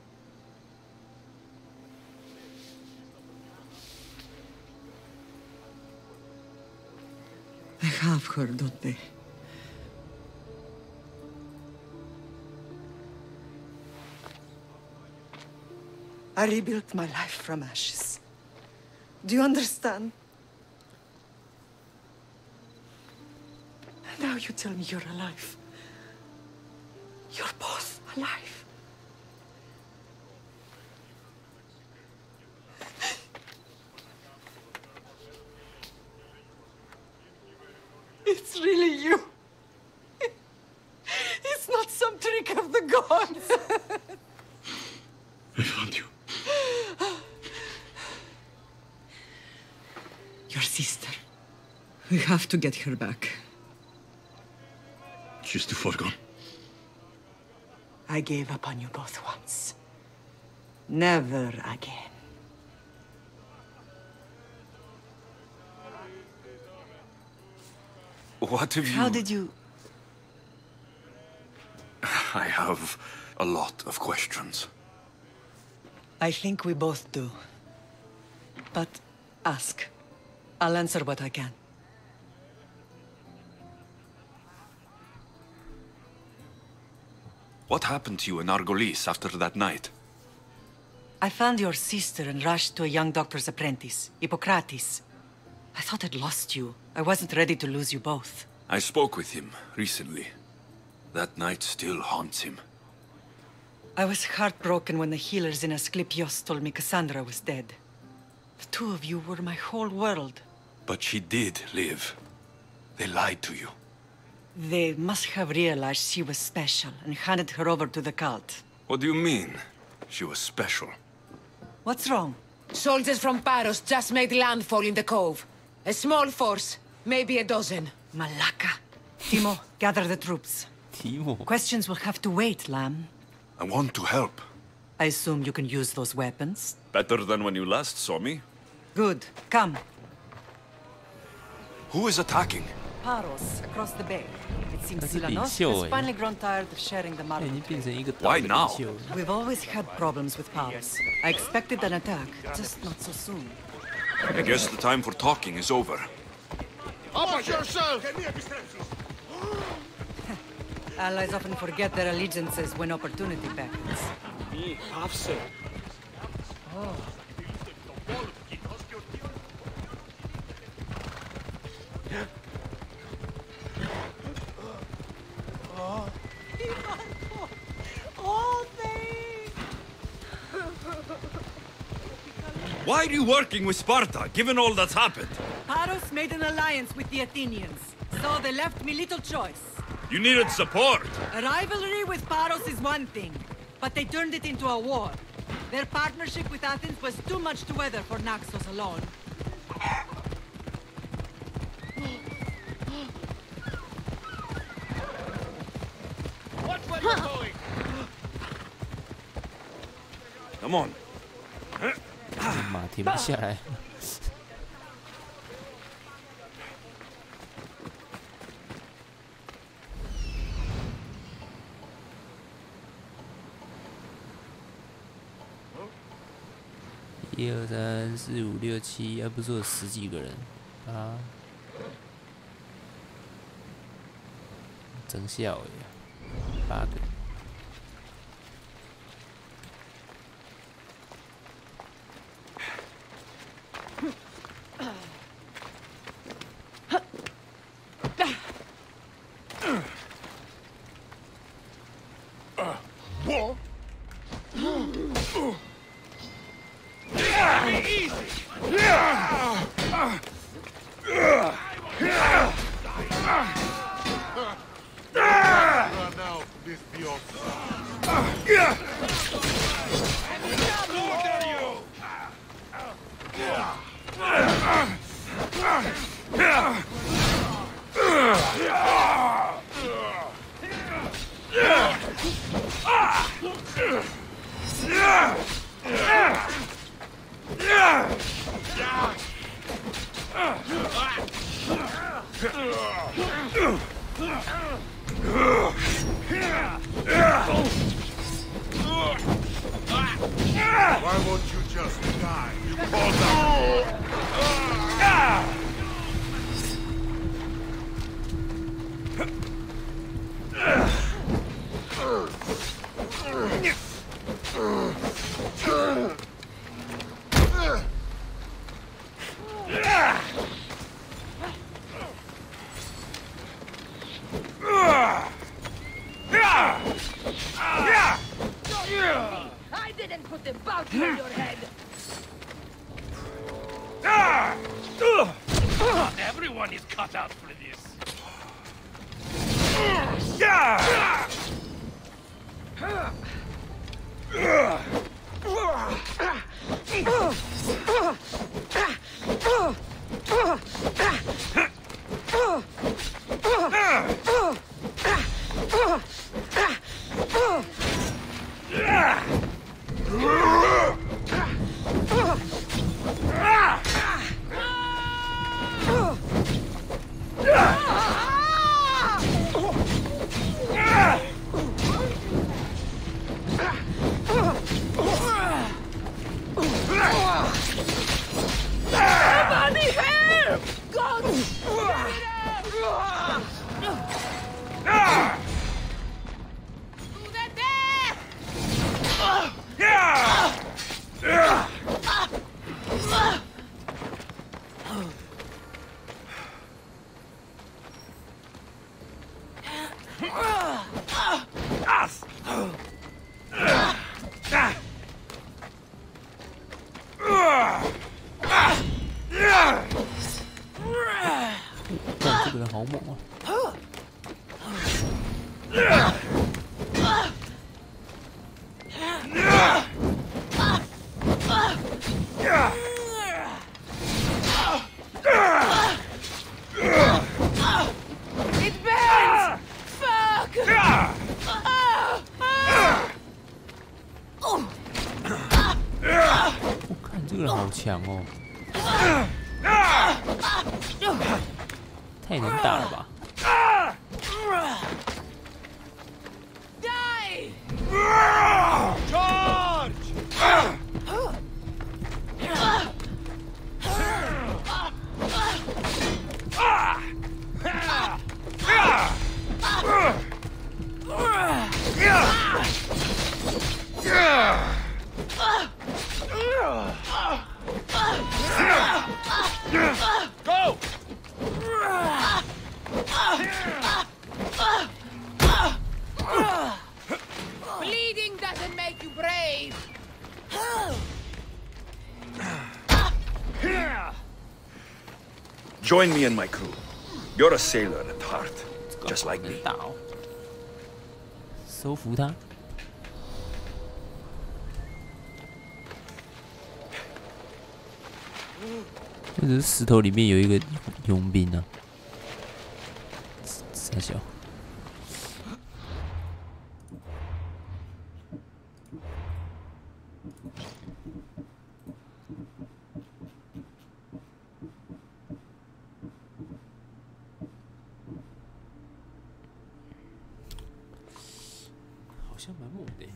They have her, don't they? I rebuilt my life from ashes. Do you understand? Now you tell me you're alive. You're both alive. It's really you. It's not some trick of the gods. I found you. Your sister. We have to get her back. She's too far gone. I gave up on you both once. Never again. What have you... How did you... I have a lot of questions. I think we both do. But ask. I'll answer what I can. What happened to you in Argolis after that night? I found your sister and rushed to a young doctor's apprentice, Hippocrates. I thought I'd lost you. I wasn't ready to lose you both. I spoke with him recently. That night still haunts him. I was heartbroken when the healers in Asclepios told me Cassandra was dead. The two of you were my whole world. But she did live. They lied to you. They must have realized she was special and handed her over to the cult. What do you mean? She was special. What's wrong? Soldiers from Paros just made landfall in the cove. A small force, maybe a dozen. Malaka. Timo, gather the troops. Timo. Questions will have to wait, Lamb. I want to help. I assume you can use those weapons? Better than when you last saw me. Good. Come. Who is attacking? Paros, across the bay. It seems 他是领 Silanos 袖 has 哎， finally grown tired of sharing the 他已经 market. 变成一个岛的 Why 领 now? 袖了。 We've always had problems with Paros. I expected an attack, just not so soon. I guess the time for talking is over. Up yourself! Allies often forget their allegiances when opportunity beckons. Why are you working with Sparta, given all that's happened? Paros made an alliance with the Athenians, so they left me little choice. You needed support. A rivalry with Paros is one thing, but they turned it into a war. Their partnership with Athens was too much to weather for Naxos alone. Watch where you're going! Come on. 马停不下来。1、2、3、4、5、6、7，不是有10几个人啊？真笑耶，8个。Why won't you just die? You called out. I didn't put the bounty on your head. Not everyone is cut out for this. Somebody help! God! It burns! Fuck! 我看这个人好强哦，太能打了吧！ Die! Charge! Go! Bleeding doesn't make you brave! Join me and my crew. You're a sailor at heart, just like me. 收服他。或者是石头里面有一个佣兵啊，傻小。好像蛮猛的。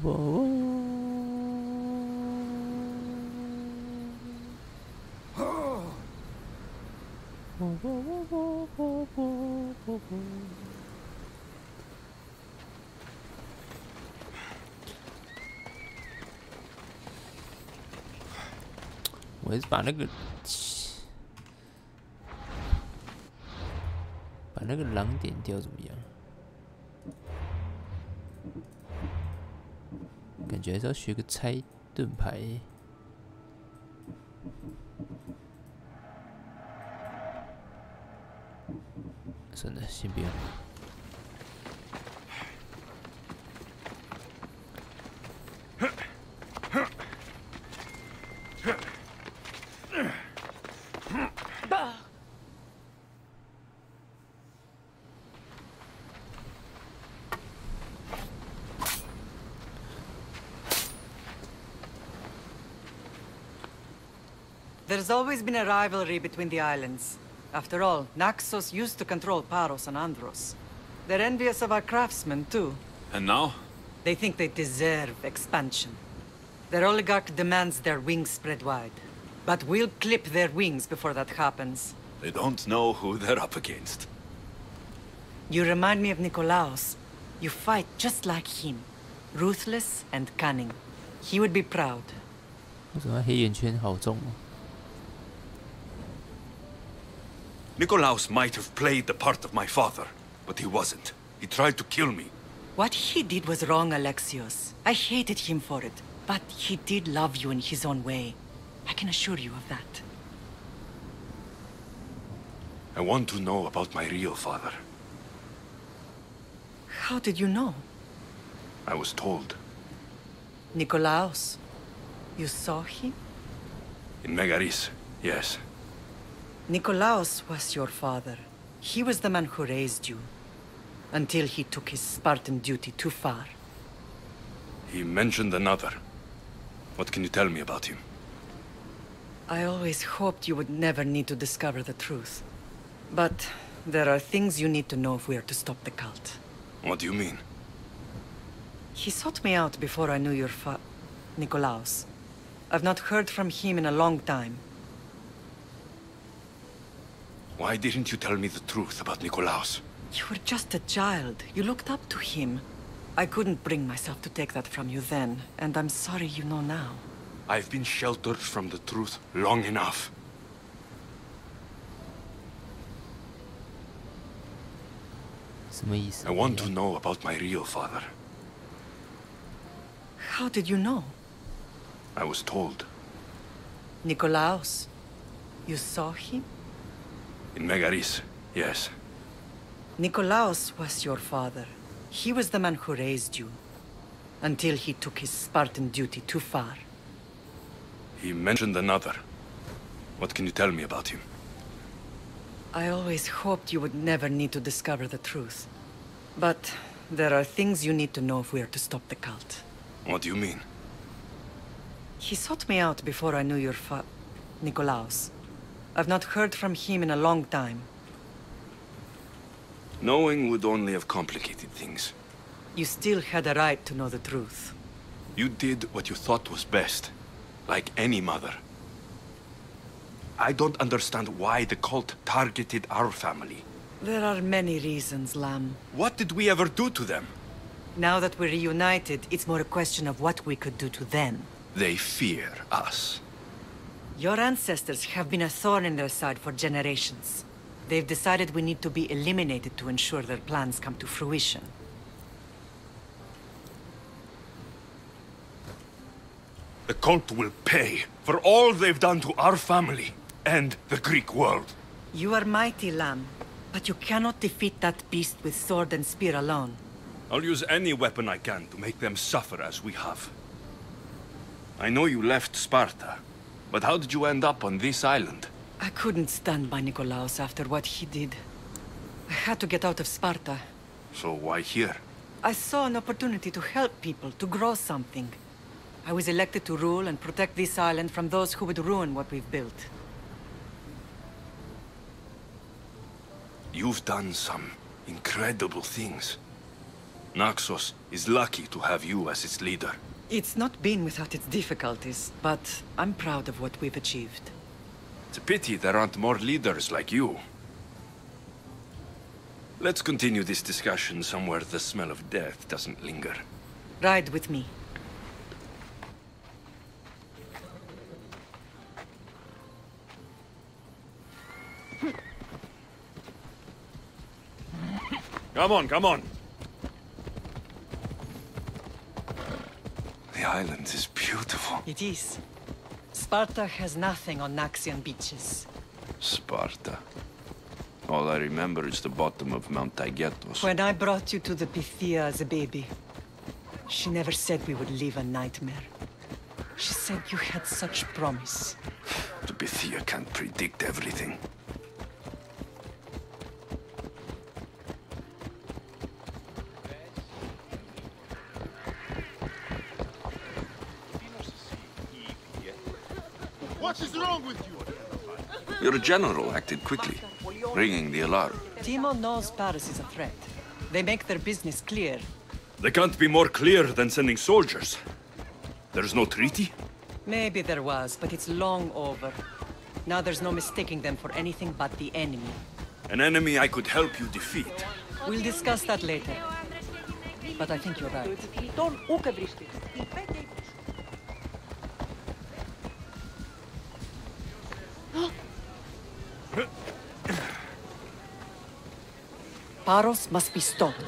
我还是把那个狼点掉怎么样？感觉还是要学个拆盾牌。算了，先不要。There's always been a rivalry between the islands. After all, Naxos used to control Paros and Andros. They're envious of our craftsmen, too. And now? They think they deserve expansion. Their oligarch demands their wings spread wide. But we'll clip their wings before that happens. They don't know who they're up against. You remind me of Nikolaos. You fight just like him. Ruthless and cunning. He would be proud. 为什么黑眼圈好重哦？ Nikolaos might have played the part of my father, but he wasn't. He tried to kill me. What he did was wrong, Alexios. I hated him for it. But he did love you in his own way. I can assure you of that. I want to know about my real father. How did you know? I was told. Nikolaos. You saw him? In Megaris, yes. Nikolaos was your father. He was the man who raised you. Until he took his Spartan duty too far. He mentioned another. What can you tell me about him? I always hoped you would never need to discover the truth. But there are things you need to know if we are to stop the cult. What do you mean? He sought me out before I knew your Nikolaos. I've not heard from him in a long time. Why didn't you tell me the truth about Nikolaos? You were just a child. You looked up to him. I couldn't bring myself to take that from you then, and I'm sorry you know now. I've been sheltered from the truth long enough. I want to know about my real father. How did you know? I was told. Nikolaos. You saw him? In Megaris, yes. Nikolaos was your father. He was the man who raised you. Until he took his Spartan duty too far. He mentioned another. What can you tell me about him? I always hoped you would never need to discover the truth. But there are things you need to know if we are to stop the cult. What do you mean? He sought me out before I knew your Nikolaos. I've not heard from him in a long time. Knowing would only have complicated things. You still had a right to know the truth. You did what you thought was best. Like any mother. I don't understand why the cult targeted our family. There are many reasons, Lamb. What did we ever do to them? Now that we're reunited, it's more a question of what we could do to them. They fear us. Your ancestors have been a thorn in their side for generations. They've decided we need to be eliminated to ensure their plans come to fruition. The cult will pay for all they've done to our family and the Greek world. You are mighty, Lamb, but you cannot defeat that beast with sword and spear alone. I'll use any weapon I can to make them suffer as we have. I know you left Sparta, but how did you end up on this island? I couldn't stand by Nikolaos after what he did. I had to get out of Sparta. So why here? I saw an opportunity to help people, to grow something. I was elected to rule and protect this island from those who would ruin what we've built. You've done some incredible things. Naxos is lucky to have you as its leader. It's not been without its difficulties, but I'm proud of what we've achieved. It's a pity there aren't more leaders like you. Let's continue this discussion somewhere the smell of death doesn't linger. Ride with me. Come on, come on. The island is beautiful. It is. Sparta has nothing on Naxian beaches. Sparta. All I remember is the bottom of Mount Taygetos. When I brought you to the Pythia as a baby, she never said we would live a nightmare. She said you had such promise. The Pythia can't predict everything. What is wrong with you? Your general acted quickly, ringing the alarm. Timo knows Paris is a threat. They make their business clear. They can't be more clear than sending soldiers. There's no treaty? Maybe there was, but it's long over. Now there's no mistaking them for anything but the enemy. An enemy I could help you defeat. We'll discuss that later. But I think you're right. Paros must be stopped.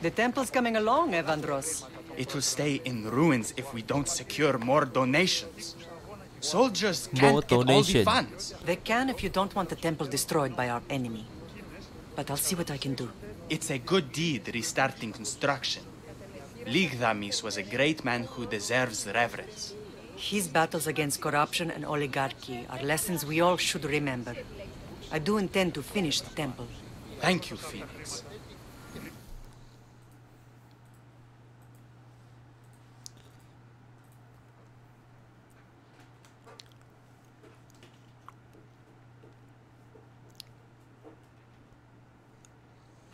The temple's coming along, Evandros. It will stay in ruins if we don't secure more donations. Soldiers can't get all the funds. They can if you don't want the temple destroyed by our enemy. But I'll see what I can do. It's a good deed restarting construction. Ligdamis was a great man who deserves reverence. His battles against corruption and oligarchy are lessons we all should remember. I do intend to finish the temple. Thank you, Phoenix.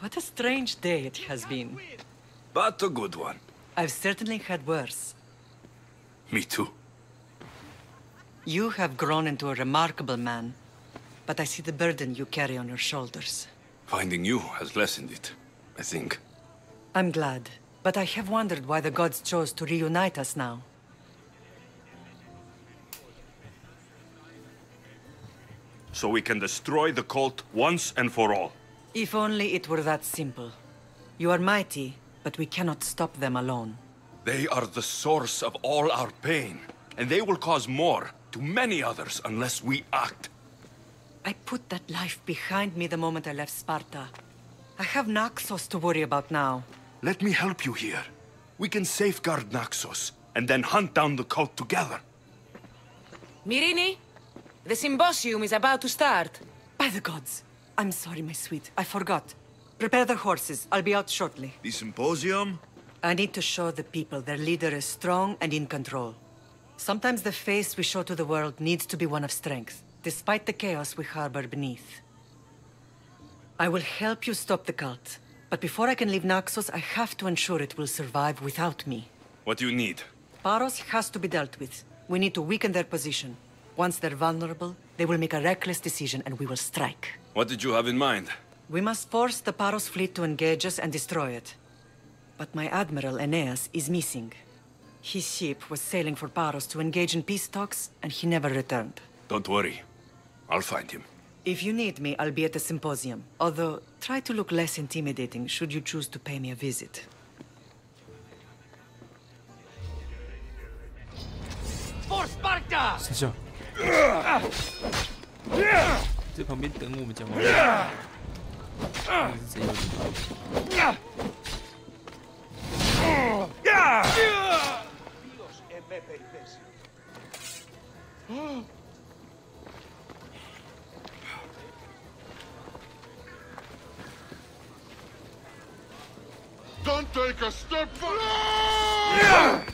What a strange day it has been. But a good one. I've certainly had worse. Me too. You have grown into a remarkable man, but I see the burden you carry on your shoulders. Finding you has lessened it, I think. I'm glad, but I have wondered why the gods chose to reunite us now. So we can destroy the cult once and for all. If only it were that simple. You are mighty, but we cannot stop them alone. They are the source of all our pain, and they will cause more to many others unless we act. I put that life behind me the moment I left Sparta. I have Naxos to worry about now. Let me help you here. We can safeguard Naxos, and then hunt down the cult together. Myrrine, the symposium is about to start. By the gods! I'm sorry, my sweet. I forgot. Prepare the horses. I'll be out shortly. The symposium? I need to show the people their leader is strong and in control. Sometimes the face we show to the world needs to be one of strength, despite the chaos we harbor beneath. I will help you stop the cult. But before I can leave Naxos, I have to ensure it will survive without me. What do you need? Paros has to be dealt with. We need to weaken their position. Once they're vulnerable, they will make a reckless decision and we will strike. What did you have in mind? We must force the Paros fleet to engage us and destroy it. But my admiral, Aeneas, is missing. His ship was sailing for Paros to engage in peace talks, and he never returned. Don't worry. I'll find him. If you need me, I'll be at the symposium. Although, try to look less intimidating should you choose to pay me a visit. For Sparta! 是这样。在旁边等我们讲话。是谁有礼貌？ take a step back!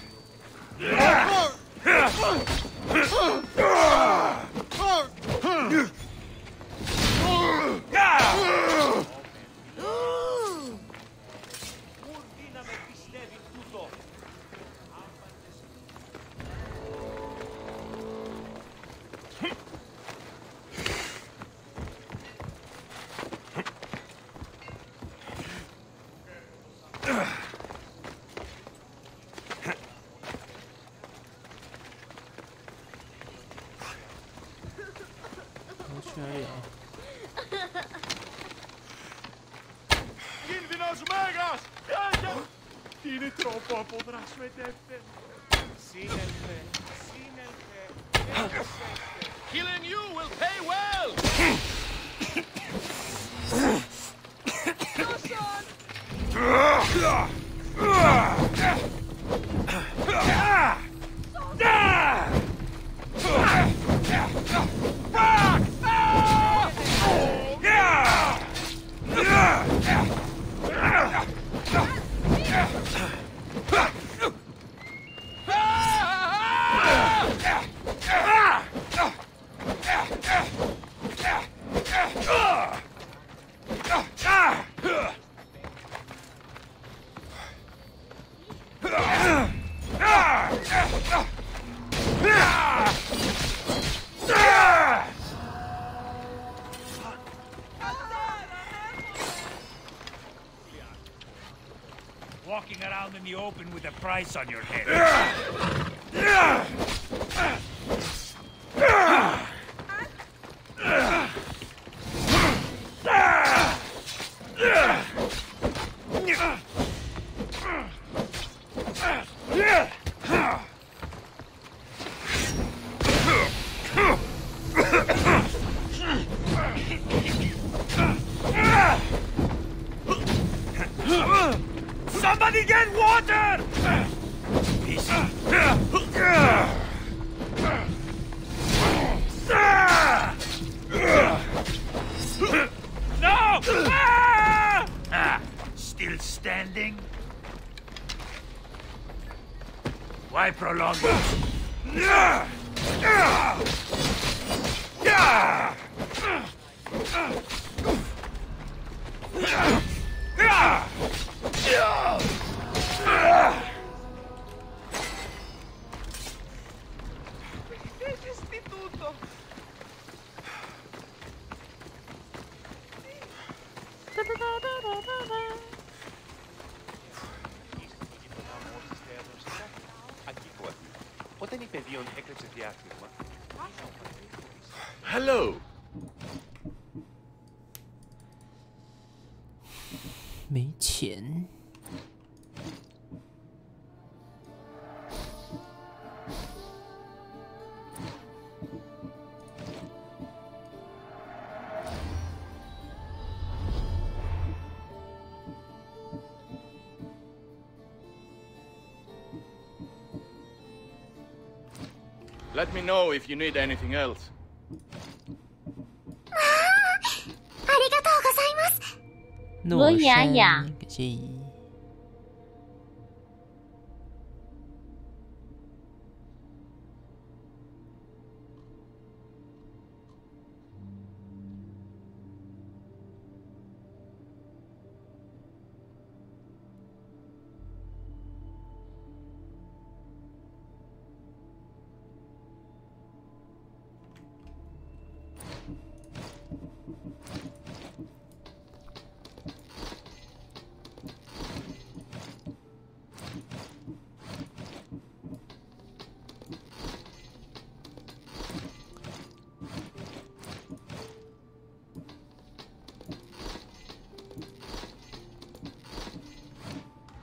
Κίνδυνος μέγας! Είναι τρόπο αποδράσμετεύτε. Σύνελθε, σύνελθε. Killing you will pay well! Walking around in the open with a price on your head. Somebody get water! No! Still standing? Why prolong it? Όταν η παιδίον έκλεψε διάστημα... Hello! 没钱。Let me know if you need anything else. ありがとうございます。诺雅雅山，感谢。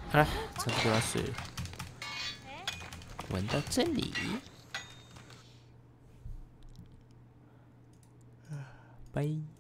好了，差不多要睡了，玩到这里，拜。